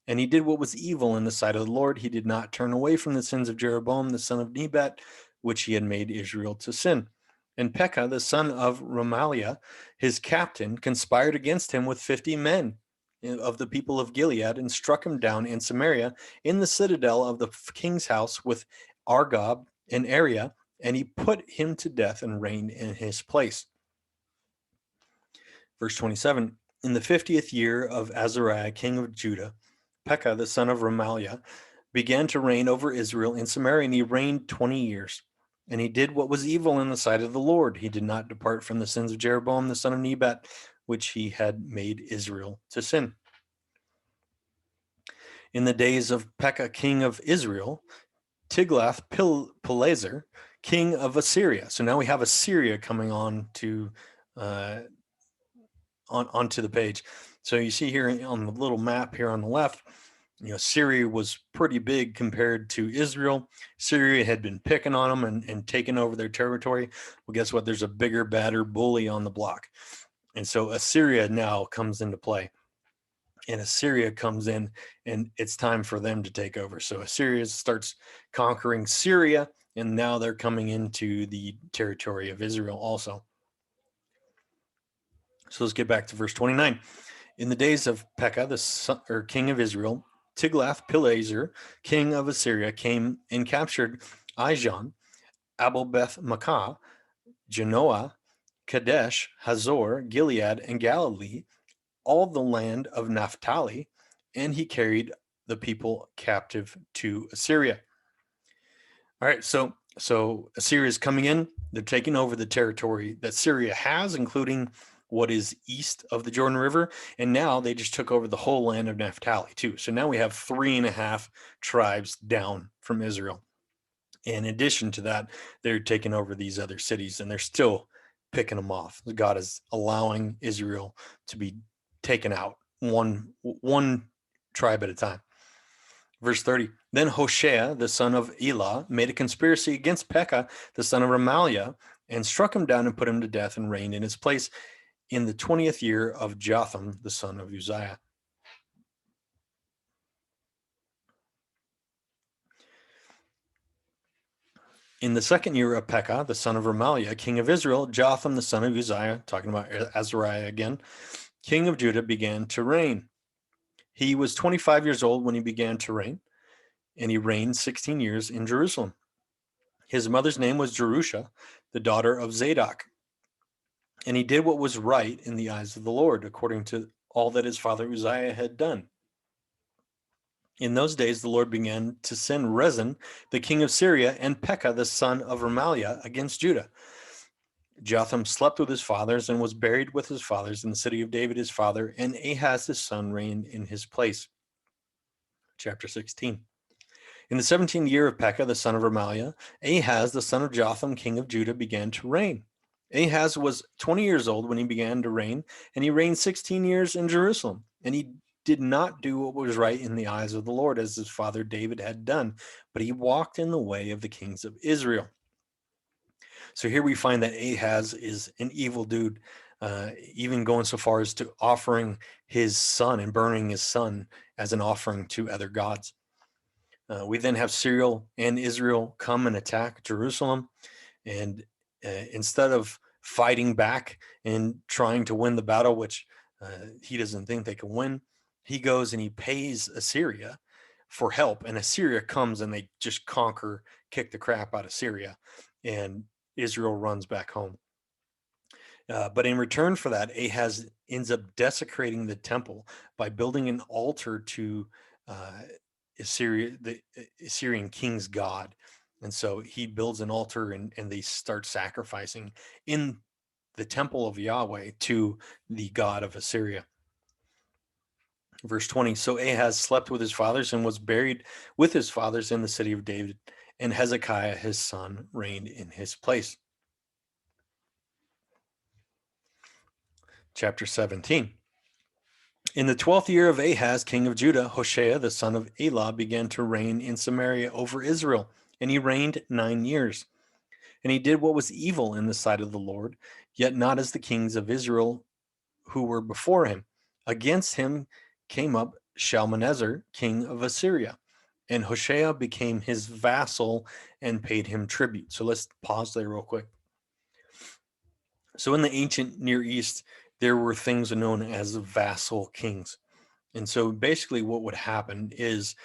And he did what was evil in the sight of the Lord. He did not turn away from the sins of Jeroboam, the son of Nebat, which he had made Israel to sin. And Pekah, the son of Remaliah, his captain, conspired against him with 50 men of the people of Gilead, and struck him down in Samaria in the citadel of the king's house with Argob and Ariah, and he put him to death and reigned in his place. Verse 27, in the 50th year of Azariah, king of Judah, Pekah, the son of Remaliah, began to reign over Israel in Samaria, and he reigned 20 years. And he did what was evil in the sight of the Lord. He did not depart from the sins of Jeroboam, the son of Nebat, which he had made Israel to sin. In the days of Pekah, king of Israel, Tiglath-Pileser, king of Assyria. So now we have Assyria coming on to onto the page. So you see here on the little map here on the left, Syria was pretty big compared to Israel. Syria had been picking on them and taking over their territory. Well, guess what? There's a bigger, badder bully on the block. And so Assyria now comes into play. And Assyria comes in, and it's time for them to take over. So Assyria starts conquering Syria, and now they're coming into the territory of Israel also. So let's get back to verse 29. In the days of Pekah, king of Israel, Tiglath-Pileser, king of Assyria, came and captured Ijon, Abel-Beth-Maachah, Genoa, Kadesh, Hazor, Gilead, and Galilee, all the land of Naphtali, and he carried the people captive to Assyria. All right, so Assyria is coming in. They're taking over the territory that Syria has, including what is east of the Jordan River, and now they just took over the whole land of Naphtali too. So now we have 3.5 tribes down from Israel. In addition to that, they're taking over these other cities, and they're still picking them off. God is allowing Israel to be taken out one tribe at a time. Verse 30, then Hoshea, the son of Elah, made a conspiracy against Pekah, the son of Remaliah, and struck him down and put him to death and reigned in his place in the 20th year of Jotham, the son of Uzziah. In the 2nd year of Pekah, the son of Remaliah, king of Israel, Jotham, the son of Uzziah, talking about Azariah again, king of Judah, began to reign. He was 25 years old when he began to reign, and he reigned 16 years in Jerusalem. His mother's name was Jerusha, the daughter of Zadok. And he did what was right in the eyes of the Lord, according to all that his father Uzziah had done. In those days, the Lord began to send Rezin, the king of Syria, and Pekah, the son of Remaliah, against Judah. Jotham slept with his fathers and was buried with his fathers in the city of David his father, and Ahaz his son reigned in his place. Chapter 16. In the 17th year of Pekah, the son of Remaliah, Ahaz, the son of Jotham, king of Judah, began to reign. Ahaz was 20 years old when he began to reign, and he reigned 16 years in Jerusalem. And he did not do what was right in the eyes of the Lord, as his father David had done, but he walked in the way of the kings of Israel. So here we find that Ahaz is an evil dude, even going so far as to offering his son and burning his son as an offering to other gods. We then have Syria and Israel come and attack Jerusalem. And instead of fighting back and trying to win the battle, which he doesn't think they can win, he goes and he pays Assyria for help. And Assyria comes and they just kick the crap out of Syria. And Israel runs back home. But in return for that, Ahaz ends up desecrating the temple by building an altar to the Assyrian king's god. And so he builds an altar and they start sacrificing in the temple of Yahweh to the god of Assyria. Verse 20, so Ahaz slept with his fathers and was buried with his fathers in the city of David, and Hezekiah his son reigned in his place. Chapter 17. In the 12th year of Ahaz, king of Judah, Hoshea, the son of Elah, began to reign in Samaria over Israel, and he reigned 9 years. And he did what was evil in the sight of the Lord, yet not as the kings of Israel who were before him. Against him came up Shalmaneser, king of Assyria, and Hoshea became his vassal and paid him tribute. So let's pause there real quick. So in the ancient Near East, there were things known as vassal kings. And so basically what would happen is,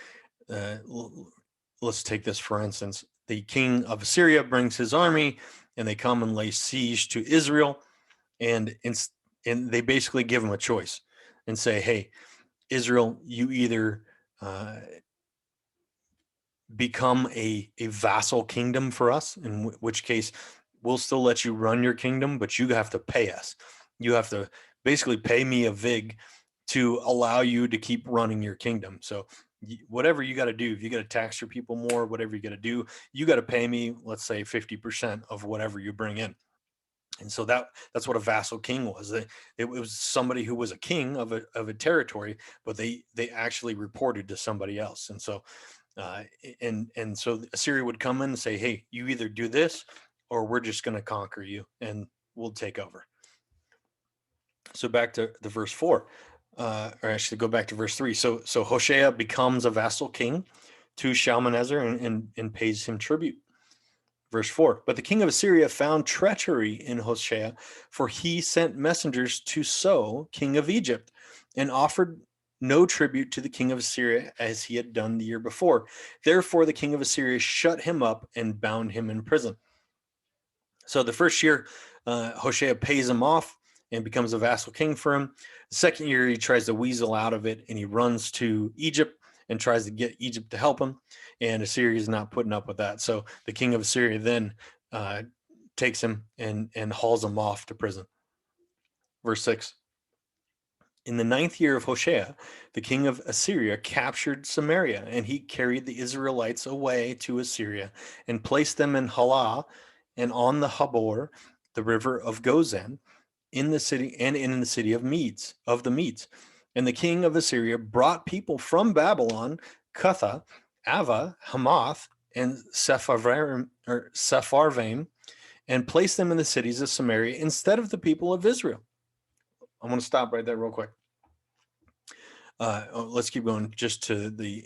let's take this for instance, the king of Assyria brings his army and they come and lay siege to Israel, and they basically give him a choice and say, hey, Israel, you either become a vassal kingdom for us, in which case we'll still let you run your kingdom, but you have to pay us. You have to basically pay me a vig to allow you to keep running your kingdom. So whatever you got to do, if you got to tax your people more, whatever you got to do, you got to pay me, let's say 50% of whatever you bring in. And so that's what a vassal king was. It was somebody who was a king of a territory, but they actually reported to somebody else. And so so Assyria would come in and say, hey, you either do this or we're just going to conquer you and we'll take over. So back to the verse 4, or actually go back to verse 3. So Hoshea becomes a vassal king to Shalmaneser and pays him tribute. Verse 4, but the king of Assyria found treachery in Hoshea, for he sent messengers to So, king of Egypt, and offered no tribute to the king of Assyria as he had done the year before. Therefore, the king of Assyria shut him up and bound him in prison. So the first year, Hoshea pays him off and becomes a vassal king for him. The second year, he tries to weasel out of it, and he runs to Egypt and tries to get Egypt to help him. And Assyria is not putting up with that. So the king of Assyria then takes him and hauls him off to prison. Verse 6. In the 9th year of Hoshea, the king of Assyria captured Samaria, and he carried the Israelites away to Assyria and placed them in Halah and on the Habor, the river of Gozan, in the city and in the city of the Medes. And the king of Assyria brought people from Babylon, Cutha, Ava, Hamath, and Sepharvaim, and placed them in the cities of Samaria instead of the people of Israel. I'm going to stop right there real quick. Let's keep going just to the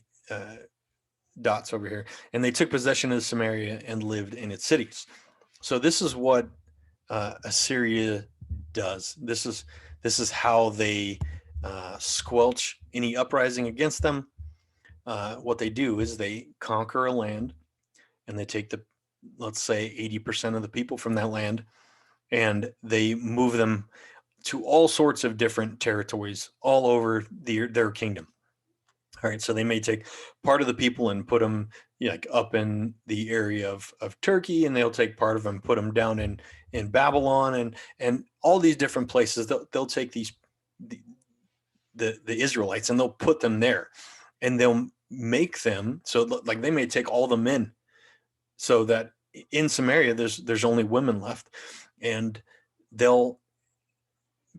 dots over here. And they took possession of Samaria and lived in its cities. So this is what Assyria does. This is how they squelch any uprising against them. What they do is they conquer a land and they take let's say 80% of the people from that land, and they move them to all sorts of different territories all over their kingdom. All right, so they may take part of the people and put them like up in the area of Turkey, and they'll take part of them, put them down in Babylon, and all these different places. They'll take the Israelites and they'll put them there, and they'll make them so like they may take all the men, so that in Samaria there's only women left, and they'll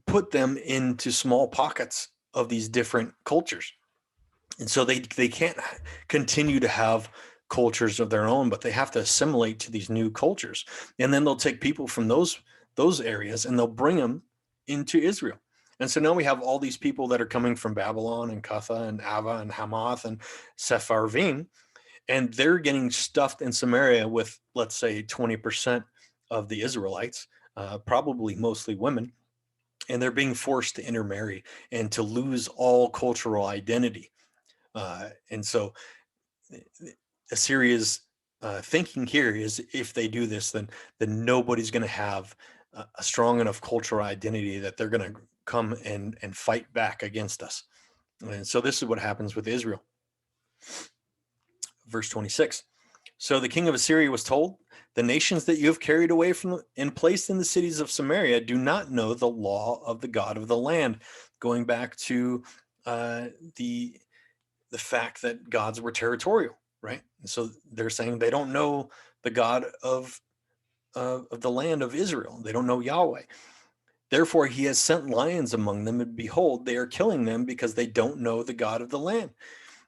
put them into small pockets of these different cultures. And so they can't continue to have cultures of their own, but they have to assimilate to these new cultures. And then they'll take people from those areas and they'll bring them into Israel. And so now we have all these people that are coming from Babylon and Cutha and Ava and Hamath and Sepharvaim, and they're getting stuffed in Samaria with, let's say, 20% of the Israelites, probably mostly women, and they're being forced to intermarry and to lose all cultural identity. And so Assyria's thinking here is, if they do this, then nobody's going to have a strong enough cultural identity that they're going to come and fight back against us. And so this is what happens with Israel. Verse 26. So the king of Assyria was told, the nations that you have carried away from and placed in the cities of Samaria do not know the law of the God of the land. Going back to the fact that gods were territorial, right? And so they're saying they don't know the God of the land of Israel. They don't know Yahweh. Therefore, he has sent lions among them, and behold, they are killing them because they don't know the God of the land.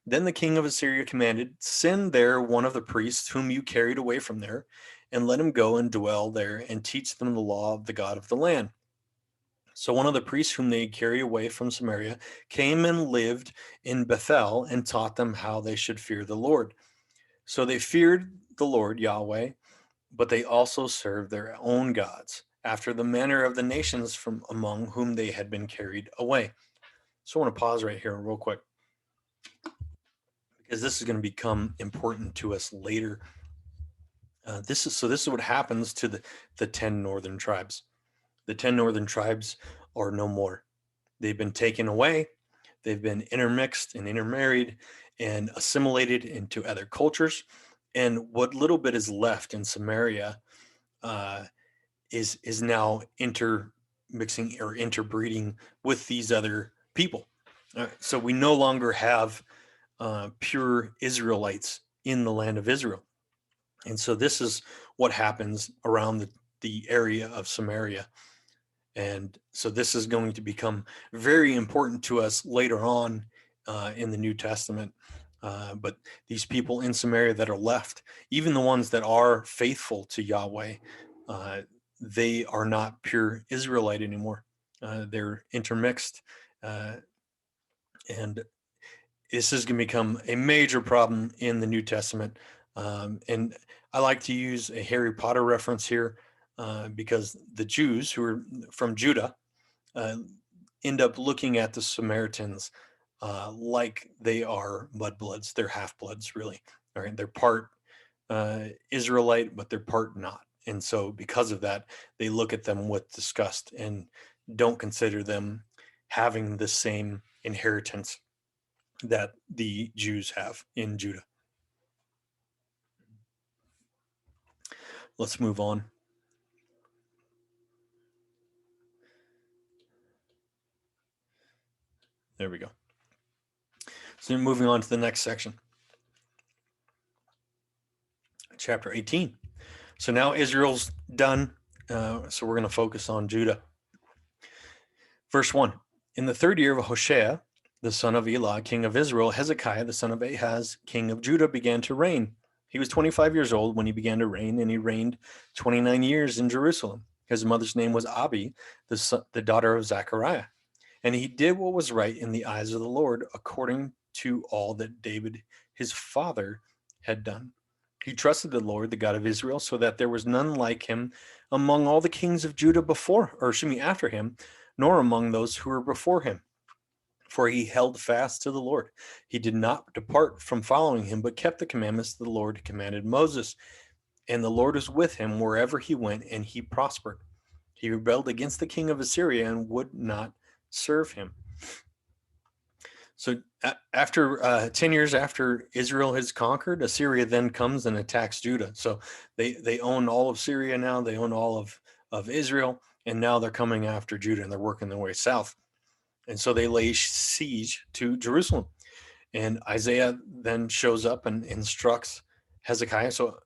Then the king of Assyria commanded, send there one of the priests whom you carried away from there, and let him go and dwell there and teach them the law of the God of the land. So one of the priests whom they carried away from Samaria came and lived in Bethel and taught them how they should fear the Lord. So they feared the Lord Yahweh, but they also served their own gods, after the manner of the nations from among whom they had been carried away. So I want to pause right here real quick, because this is going to become important to us later. This is what happens to the 10 northern tribes. The 10 northern tribes are no more. They've been taken away. They've been intermixed and intermarried and assimilated into other cultures. And what little bit is left in Samaria is now intermixing or interbreeding with these other people. So we no longer have pure Israelites in the land of Israel. And so this is what happens around the area of Samaria. And so this is going to become very important to us later on in the New Testament. But these people in Samaria that are left, even the ones that are faithful to Yahweh, they are not pure Israelite anymore. They're intermixed. And this is going to become a major problem in the New Testament. And I like to use a Harry Potter reference here because the Jews who are from Judah end up looking at the Samaritans like they are mudbloods. They're half-bloods, really. All right, they're part Israelite, but they're part not. And so because of that, they look at them with disgust and don't consider them having the same inheritance that the Jews have in Judah. Let's move on. There we go. So moving on to the next section. Chapter 18. So now Israel's done. So we're going to focus on Judah. Verse 1. In the third year of Hoshea, the son of Elah, king of Israel, Hezekiah, the son of Ahaz, king of Judah, began to reign. He was 25 years old when he began to reign, and he reigned 29 years in Jerusalem. His mother's name was Abi, the daughter of Zechariah. And he did what was right in the eyes of the Lord, according to all that David, his father, had done. He trusted the Lord, the God of Israel, so that there was none like him among all the kings of Judah after him, nor among those who were before him. For he held fast to the Lord. He did not depart from following him, but kept the commandments the Lord commanded Moses. And the Lord was with him wherever he went, and he prospered. He rebelled against the king of Assyria and would not serve him. So after 10 years after Israel has conquered, Assyria then comes and attacks Judah. So they own all of Syria now. They own all of Israel. And now they're coming after Judah, and they're working their way south. And so they lay siege to Jerusalem. And Isaiah then shows up and instructs Hezekiah. So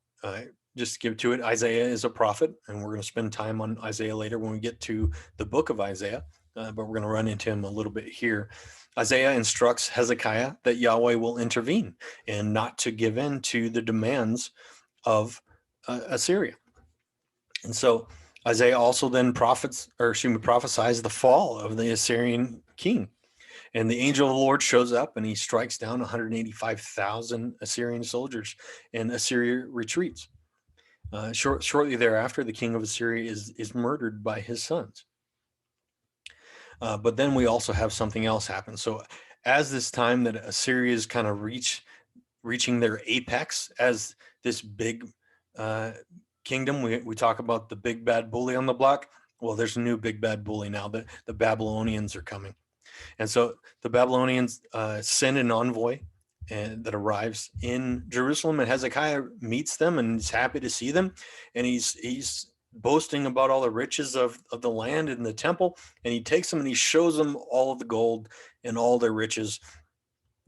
just to give to it, Isaiah is a prophet, and we're going to spend time on Isaiah later when we get to the book of Isaiah. but we're going to run into him a little bit here. Isaiah instructs Hezekiah that Yahweh will intervene and not to give in to the demands of Assyria. And so Isaiah also then prophesies the fall of the Assyrian king. And the angel of the Lord shows up and he strikes down 185,000 Assyrian soldiers, and Assyria retreats. Shortly thereafter, the king of Assyria is murdered by his sons. But then we also have something else happen. So as this time that Assyria is kind of reaching their apex as this big kingdom, we talk about the big bad bully on the block. Well, there's a new big bad bully now. The Babylonians are coming. And so the Babylonians send an envoy that arrives in Jerusalem, and Hezekiah meets them and is happy to see them. And he's boasting about all the riches of the land and the temple. And he takes them and he shows them all of the gold and all their riches.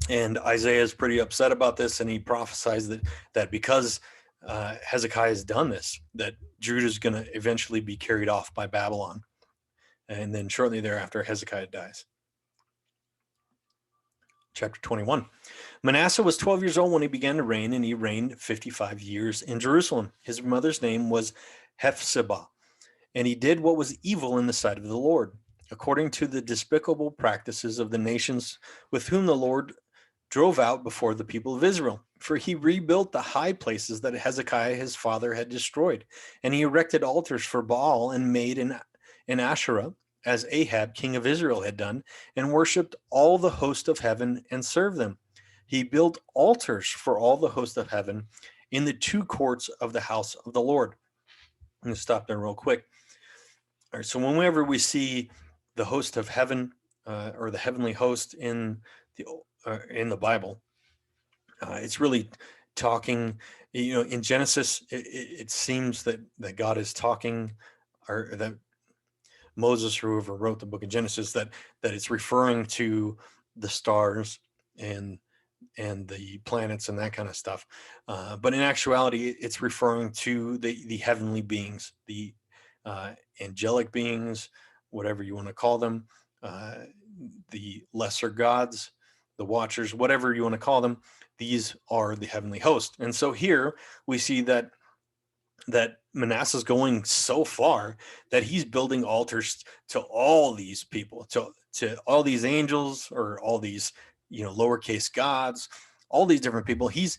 And Isaiah is pretty upset about this, and he prophesies that because Hezekiah has done this, that Judah is going to eventually be carried off by Babylon. And then shortly thereafter, Hezekiah dies. Chapter 21. Manasseh was 12 years old when he began to reign, and he reigned 55 years in Jerusalem. His mother's name was Hephzibah, and he did what was evil in the sight of the Lord, according to the despicable practices of the nations with whom the Lord drove out before the people of Israel. For he rebuilt the high places that Hezekiah his father had destroyed, and he erected altars for Baal and made an Asherah, as Ahab, king of Israel, had done, and worshipped all the host of heaven and served them. He built altars for all the host of heaven in the two courts of the house of the Lord. I'm going to stop there real quick. All right, so whenever we see the host of heaven or the heavenly host in the Bible, it's really talking, in Genesis, it seems that God is talking, or that Moses, or whoever wrote the book of Genesis, that it's referring to the stars and the planets and that kind of stuff. But in actuality, it's referring to the heavenly beings, the angelic beings, whatever you want to call them, the lesser gods, the watchers, whatever you want to call them. These are the heavenly host. And so here we see that Manasseh's going so far that he's building altars to all these people, to all these angels, or all these, lowercase gods, all these different people. He's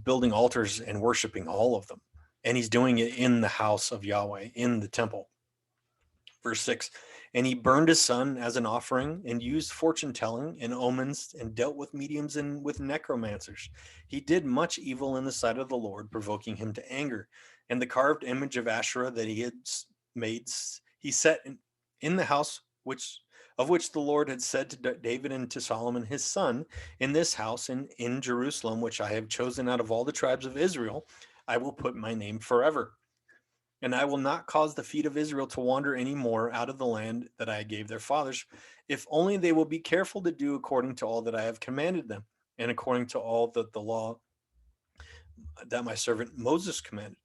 building altars and worshiping all of them. And he's doing it in the house of Yahweh, in the temple. Verse 6, and he burned his son as an offering, and used fortune telling and omens, and dealt with mediums and with necromancers. He did much evil in the sight of the Lord, provoking him to anger. And the carved image of Asherah that he had made, he set in the house of which the Lord had said to David and to Solomon his son, in this house in Jerusalem, which I have chosen out of all the tribes of Israel, I will put my name forever. And I will not cause the feet of Israel to wander any more out of the land that I gave their fathers, if only they will be careful to do according to all that I have commanded them, and according to all that the law that my servant Moses commanded them.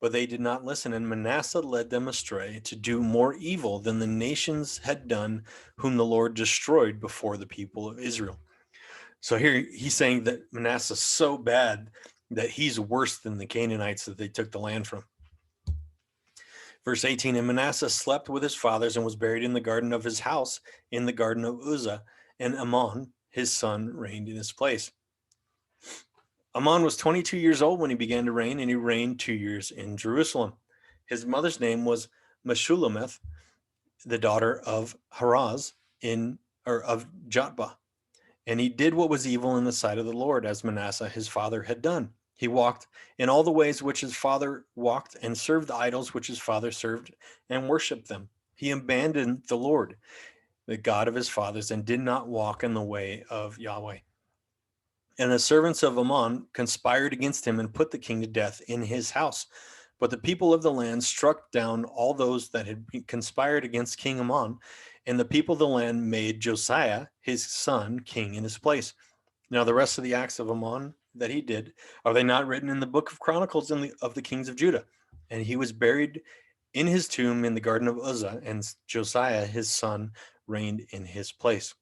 But they did not listen, and Manasseh led them astray to do more evil than the nations had done, whom the Lord destroyed before the people of Israel. So here he's saying that Manasseh's so bad that he's worse than the Canaanites that they took the land from. Verse 18, and Manasseh slept with his fathers and was buried in the garden of his house in the garden of Uzzah, and Amon, his son, reigned in his place. Amon was 22 years old when he began to reign, and he reigned 2 years in Jerusalem. His mother's name was Meshullemeth, the daughter of Haraz of Jotbah. And he did what was evil in the sight of the Lord, as Manasseh his father had done. He walked in all the ways which his father walked, and served the idols which his father served, and worshipped them. He abandoned the Lord, the God of his fathers, and did not walk in the way of Yahweh. And the servants of Amon conspired against him, and put the king to death in his house. But the people of the land struck down all those that had conspired against King Amon, and the people of the land made Josiah, his son, king in his place. Now the rest of the acts of Amon that he did, are they not written in the book of Chronicles of the kings of Judah? And he was buried in his tomb in the garden of Uzzah, and Josiah his son reigned in his place.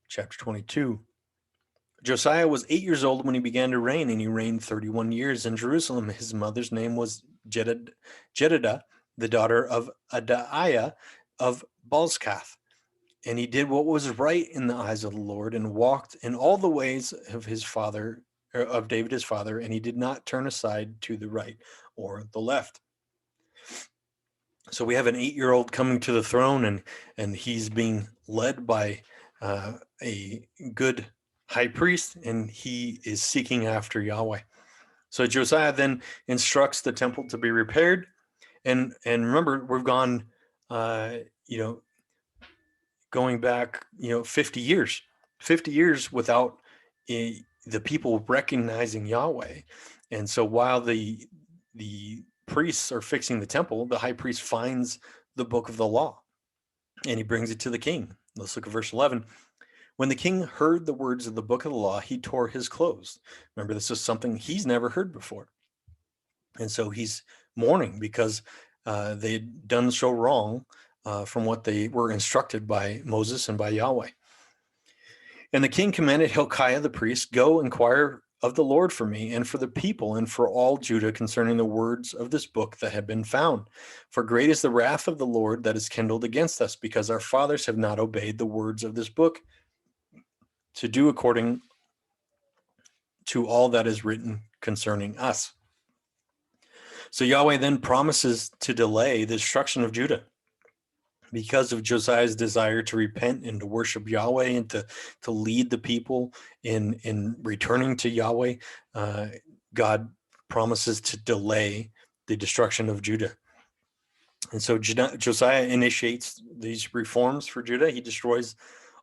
Chapter 22. Josiah was 8 years old when he began to reign, and he reigned 31 years in Jerusalem. His mother's name was Jedidah, the daughter of Adaiah of Balzkath. And he did what was right in the eyes of the Lord, and walked in all the ways of his father, of David his father, and he did not turn aside to the right or the left. So we have an 8-year-old coming to the throne, and he's being led by a good high priest, and he is seeking after Yahweh. So Josiah then instructs the temple to be repaired, and remember, we've gone, going back, 50 years without the people recognizing Yahweh. And so while the priests are fixing the temple, the high priest finds the book of the law, and he brings it to the king. Let's look at verse 11. When the king heard the words of the book of the law, he tore his clothes. Remember, this is something he's never heard before. And so he's mourning because they had done so wrong from what they were instructed by Moses and by Yahweh. And the king commanded Hilkiah the priest, go inquire of the Lord for me and for the people and for all Judah concerning the words of this book that have been found. For great is the wrath of the Lord that is kindled against us, because our fathers have not obeyed the words of this book to do according to all that is written concerning us. So Yahweh then promises to delay the destruction of Judah because of Josiah's desire to repent and to worship Yahweh and to lead the people in returning to Yahweh. God promises to delay the destruction of Judah. And so Josiah initiates these reforms for Judah. He destroys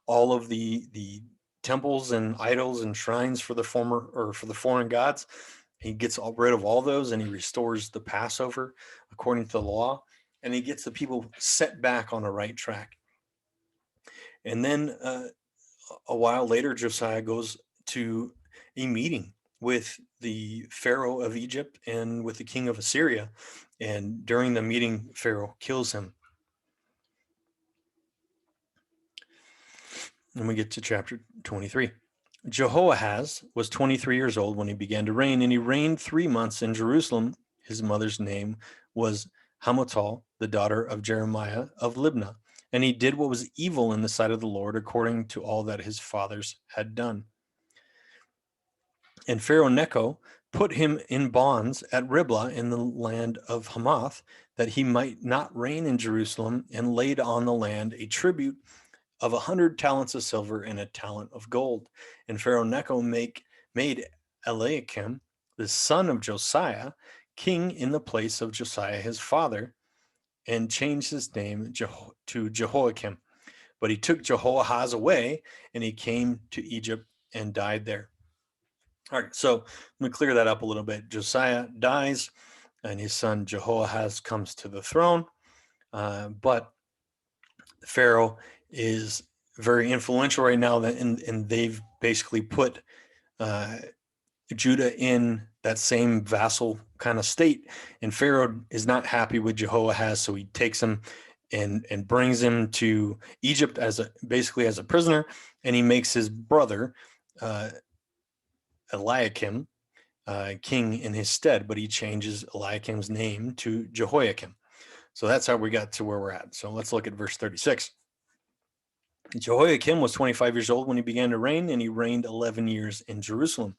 all of the temples and idols and shrines for the foreign gods. He gets rid of all those, and he restores the Passover according to the law, and he gets the people set back on the right track. And then a while later, Josiah goes to a meeting with the Pharaoh of Egypt and with the king of Assyria, and during the meeting, Pharaoh kills him. And we get to chapter 23. Jehoahaz was 23 years old when he began to reign, and he reigned 3 months in Jerusalem. His mother's name was Hamutal, the daughter of Jeremiah of Libnah, and he did what was evil in the sight of the Lord, according to all that his fathers had done. And Pharaoh Necho put him in bonds at Riblah in the land of Hamath, that he might not reign in Jerusalem, and laid on the land a tribute of 100 talents of silver and a talent of gold. And Pharaoh Necho made Eliakim, the son of Josiah, king in the place of Josiah his father, and changed his name to Jehoiakim. But he took Jehoahaz away, and he came to Egypt and died there. All right, so let me clear that up a little bit. Josiah dies, and his son Jehoahaz comes to the throne, but Pharaoh is very influential right now, and they've basically put Judah in that same vassal kind of state. And Pharaoh is not happy with Jehoahaz, so he takes him and brings him to Egypt basically as a prisoner, and he makes his brother Eliakim king in his stead, but he changes Eliakim's name to Jehoiakim. So that's how we got to where we're at. So let's look at verse 36. Jehoiakim was 25 years old when he began to reign, and he reigned 11 years in Jerusalem.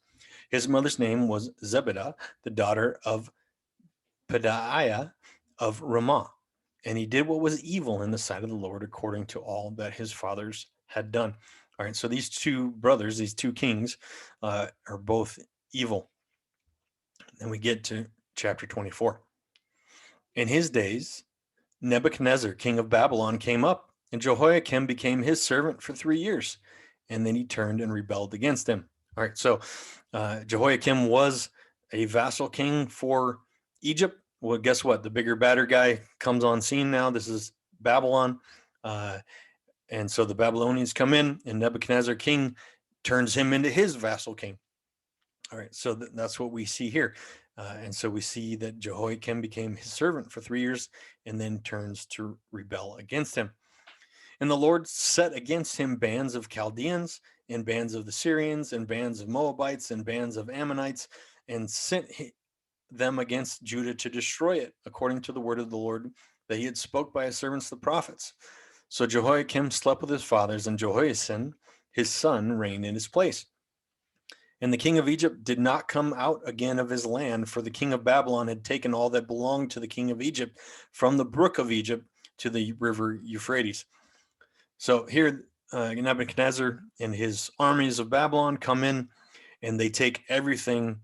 His mother's name was Zebedah, the daughter of Pedaiah of Ramah, and he did what was evil in the sight of the Lord, according to all that his fathers had done. All right, so these two brothers, these two kings, are both evil. And we get to chapter 24. In his days, Nebuchadnezzar, king of Babylon, came up, and Jehoiakim became his servant for 3 years, and then he turned and rebelled against him. All right, so Jehoiakim was a vassal king for Egypt. Well, guess what? The bigger, badder guy comes on scene now. This is Babylon. And so the Babylonians come in, and Nebuchadnezzar king turns him into his vassal king. All right, so that's what we see here. And so we see that Jehoiakim became his servant for 3 years and then turns to rebel against him. And the Lord set against him bands of Chaldeans and bands of the Syrians and bands of Moabites and bands of Ammonites, and sent them against Judah to destroy it, according to the word of the Lord that he had spoke by his servants the prophets. So Jehoiakim slept with his fathers, and Jehoiachin, his son, reigned in his place. And the king of Egypt did not come out again of his land, for the king of Babylon had taken all that belonged to the king of Egypt from the brook of Egypt to the river Euphrates. So here Nebuchadnezzar and his armies of Babylon come in, and they take everything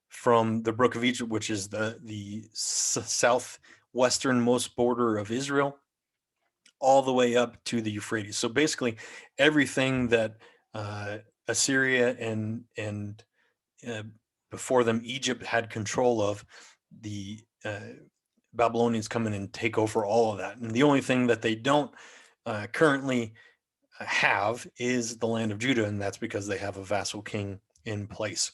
from the brook of Egypt, which is the southwesternmost border of Israel, all the way up to the Euphrates. So basically everything that Assyria and before them Egypt had control of, the Babylonians come in and take over all of that. And the only thing that they don't currently have is the land of Judah, and that's because they have a vassal king in place.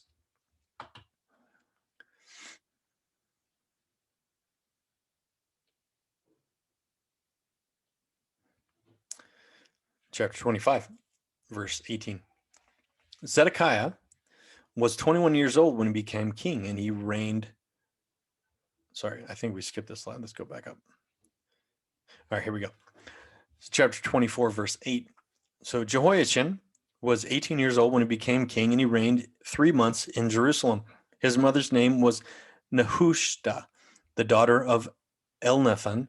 Chapter 25, verse 18. Zedekiah was 21 years old when he became king, and he reigned. Sorry, I think we skipped this slide. Let's go back up. All right, here we go. It's chapter 24, verse 8. So Jehoiachin was 18 years old when he became king, and he reigned 3 months in Jerusalem. His mother's name was Nehushta, the daughter of Elnathan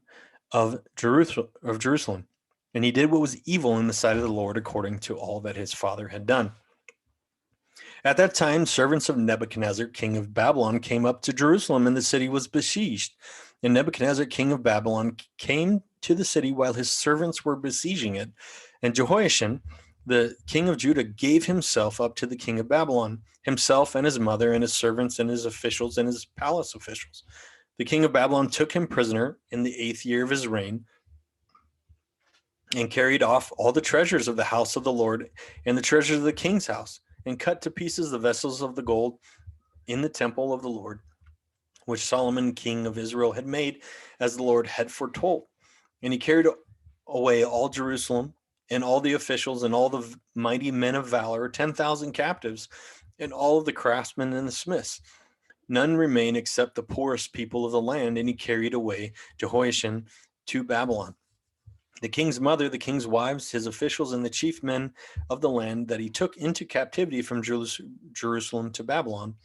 of Jerusalem. And he did what was evil in the sight of the Lord, according to all that his father had done. At that time, servants of Nebuchadnezzar, king of Babylon, came up to Jerusalem, and the city was besieged. And Nebuchadnezzar, king of Babylon, came to the city while his servants were besieging it. And Jehoiachin, the king of Judah, gave himself up to the king of Babylon, himself and his mother and his servants and his officials and his palace officials. The king of Babylon took him prisoner in the 8th year of his reign, and carried off all the treasures of the house of the Lord and the treasures of the king's house, and cut to pieces the vessels of the gold in the temple of the Lord, which Solomon, king of Israel, had made, as the Lord had foretold. And he carried away all Jerusalem, and all the officials, and all the mighty men of valor, 10,000 captives, and all of the craftsmen and the smiths. None remained except the poorest people of the land, and he carried away Jehoiachin to Babylon. The king's mother, the king's wives, his officials, and the chief men of the land that he took into captivity from Jerusalem to Babylon.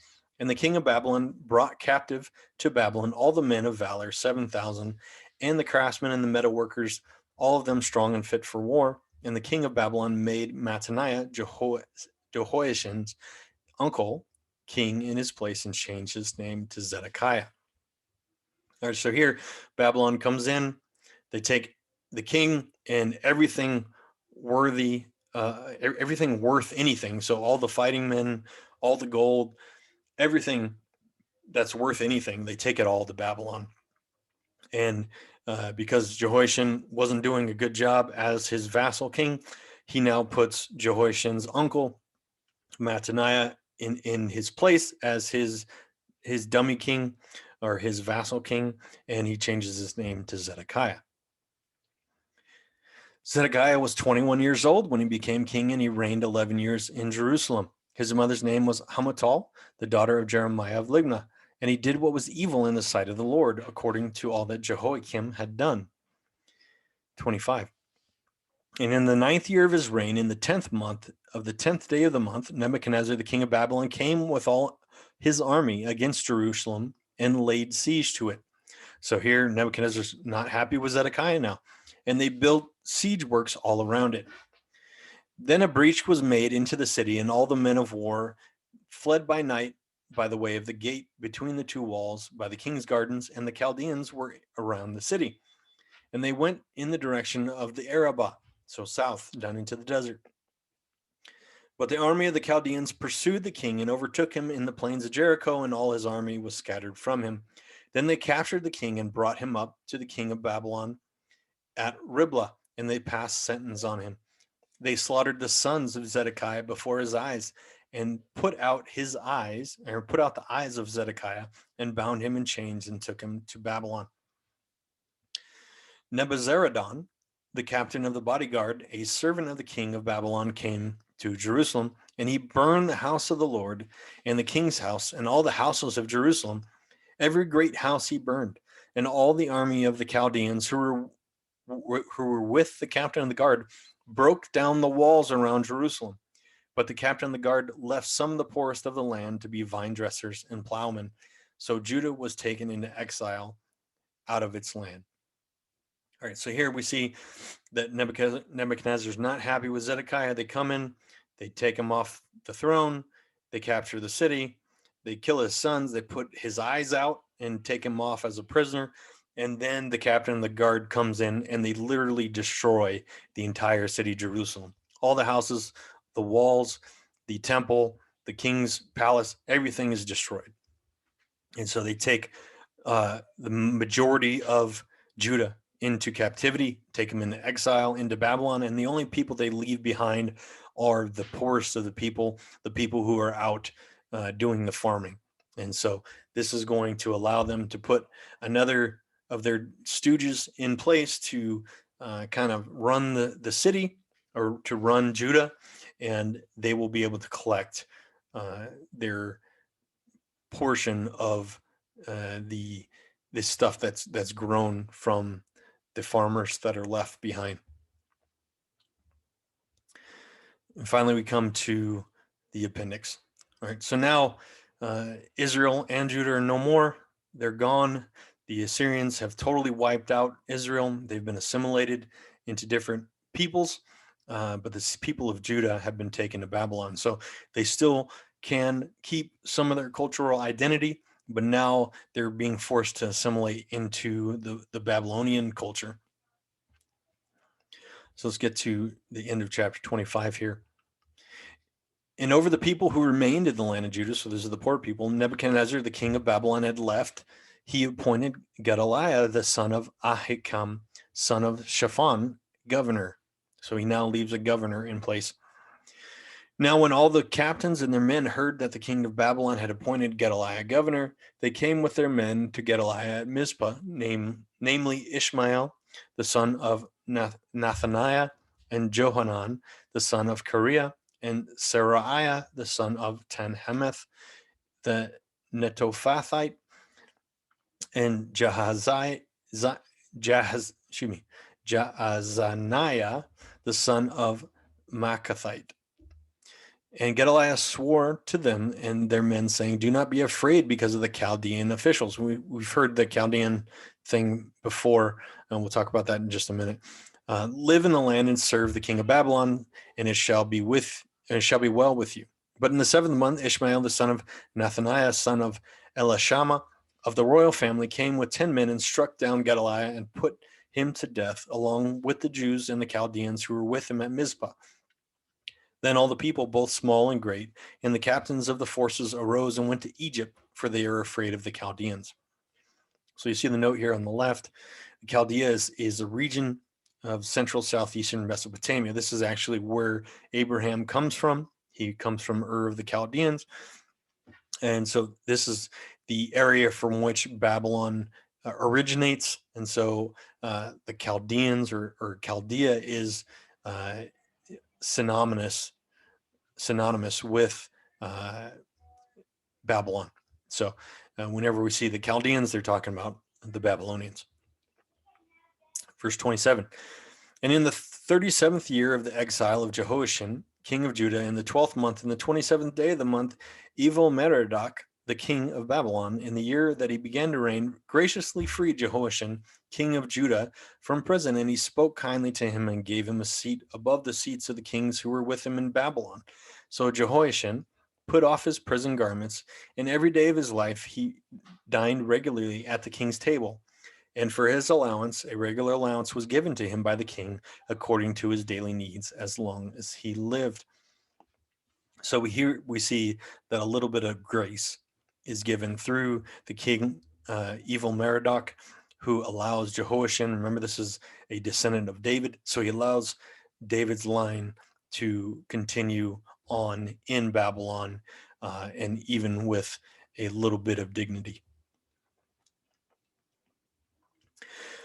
And the king of Babylon brought captive to Babylon all the men of valor, 7,000, and the craftsmen and the metalworkers, all of them strong and fit for war. And the king of Babylon made Mattaniah, Jehoiachin's uncle, king in his place, and changed his name to Zedekiah. All right, so here Babylon comes in. They take the king and everything worthy, everything worth anything. So all the fighting men, all the gold, everything that's worth anything, they take it all to Babylon. And because Jehoiachin wasn't doing a good job as his vassal king, he now puts Jehoiachin's uncle, Mattaniah, in his place as his dummy king, or his vassal king, and he changes his name to Zedekiah. Zedekiah was 21 years old when he became king, and he reigned 11 years in Jerusalem. His mother's name was Hamutal, the daughter of Jeremiah of Libnah, and he did what was evil in the sight of the Lord, according to all that Jehoiakim had done. 25. And in the 9th year of his reign, in the 10th month of the 10th day of the month, Nebuchadnezzar, the king of Babylon, came with all his army against Jerusalem and laid siege to it. So here Nebuchadnezzar's not happy with Zedekiah now, and they built siege works all around it. Then a breach was made into the city, and all the men of war fled by night by the way of the gate between the two walls by the king's gardens, and the Chaldeans were around the city. And they went in the direction of the Arabah, so south, down into the desert. But the army of the Chaldeans pursued the king and overtook him in the plains of Jericho, and all his army was scattered from him. Then they captured the king and brought him up to the king of Babylon at Riblah, and they passed sentence on him. They slaughtered the sons of Zedekiah before his eyes, and put out the eyes of Zedekiah, and bound him in chains and took him to Babylon. Nebuzaradan, the captain of the bodyguard, a servant of the king of Babylon, came to Jerusalem, and he burned the house of the Lord and the king's house and all the houses of Jerusalem. Every great house he burned, and all the army of the Chaldeans who were with the captain of the guard broke down the walls around Jerusalem. But the captain of the guard left some of the poorest of the land to be vine dressers and plowmen. So Judah was taken into exile out of its land. All right, so here we see that Nebuchadnezzar is not happy with Zedekiah. They come in, they take him off the throne, they capture the city, they kill his sons, they put his eyes out and take him off as a prisoner. And then the captain of the guard comes in and they literally destroy the entire city, Jerusalem. All the houses, the walls, the temple, the king's palace, everything is destroyed. And so they take the majority of Judah into captivity, take them into exile, into Babylon, and the only people they leave behind are the poorest of the people who are out doing the farming. And so this is going to allow them to put another of their stooges in place to kind of run the city, or to run Judah, and they will be able to collect their portion of this stuff that's grown from the farmers that are left behind. And finally, we come to the appendix. All right, so now Israel and Judah are no more. They're gone. The Assyrians have totally wiped out Israel. They've been assimilated into different peoples, but the people of Judah have been taken to Babylon. So they still can keep some of their cultural identity, but now they're being forced to assimilate into the Babylonian culture. So let's get to the end of chapter 25 here. And over the people who remained in the land of Judah, so these are the poor people, Nebuchadnezzar, the king of Babylon, had left. He appointed Gedaliah, the son of Ahikam, son of Shaphan, governor. So he now leaves a governor in place. Now, when all the captains and their men heard that the king of Babylon had appointed Gedaliah governor, they came with their men to Gedaliah at Mizpah, namely Ishmael, the son of Nathaniah, and Johanan, the son of Kareah, and Seraiah, the son of Tanhemeth, the Netophathite, and Jaazaniah, the son of Maacathite. And Gedaliah swore to them and their men, saying, "Do not be afraid because of the Chaldean officials." We've heard the Chaldean thing before, and we'll talk about that in just a minute. Live in the land and serve the king of Babylon, and it shall be well with you. But in the 7th month, Ishmael, the son of Nathaniah, son of Elishama, of the royal family, came with 10 men and struck down Gedaliah and put him to death, along with the Jews and the Chaldeans who were with him at Mizpah. Then all the people, both small and great, and the captains of the forces arose and went to Egypt, for they are afraid of the Chaldeans. So you see the note here on the left. Chaldea is a region of central southeastern Mesopotamia. This is actually where Abraham comes from. He comes from Ur of the Chaldeans. And so this is the area from which Babylon originates. And so the Chaldeans or Chaldea is synonymous with Babylon. So whenever we see the Chaldeans, they're talking about the Babylonians. Verse 27. And in the 37th year of the exile of Jehoiachin, king of Judah, in the 12th month, in the 27th day of the month, Evil-Merodach, the king of Babylon, in the year that he began to reign, graciously freed Jehoiachin, king of Judah, from prison, and he spoke kindly to him and gave him a seat above the seats of the kings who were with him in Babylon. So Jehoiachin put off his prison garments, and every day of his life he dined regularly at the king's table. And for his allowance, a regular allowance was given to him by the king according to his daily needs as long as he lived. So we see that a little bit of grace is given through the king, Evil-Merodach, who allows Jehoiachin, remember this is a descendant of David, so he allows David's line to continue on in Babylon, and even with a little bit of dignity.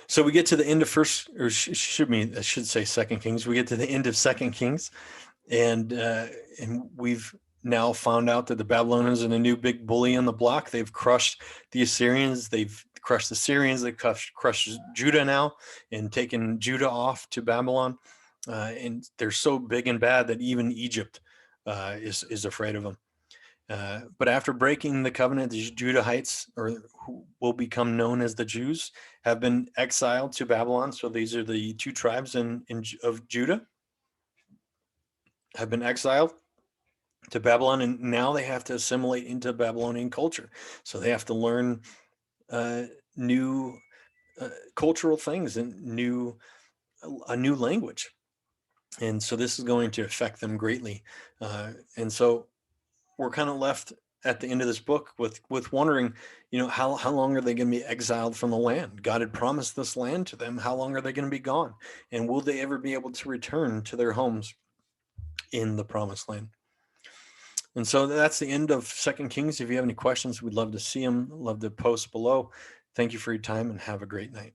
So we get to the end of I should say Second Kings. We get to the end of Second Kings, and we've now found out that the Babylonians are the new big bully on the block. They've crushed the Assyrians. They've crushed the Syrians. They've crushed Judah now and taken Judah off to Babylon. And they're so big and bad that even Egypt is afraid of them. But after breaking the covenant, the Judahites, or who will become known as the Jews, have been exiled to Babylon. So these are the two tribes of Judah, have been exiled to Babylon, and now they have to assimilate into Babylonian culture. So they have to learn new cultural things and a new language. And so this is going to affect them greatly. And so we're kind of left at the end of this book with wondering, how long are they going to be exiled from the land? God had promised this land to them. How long are they going to be gone? And will they ever be able to return to their homes in the promised land? And so that's the end of Second Kings. If you have any questions, we'd love to see them. Love to post below. Thank you for your time and have a great night.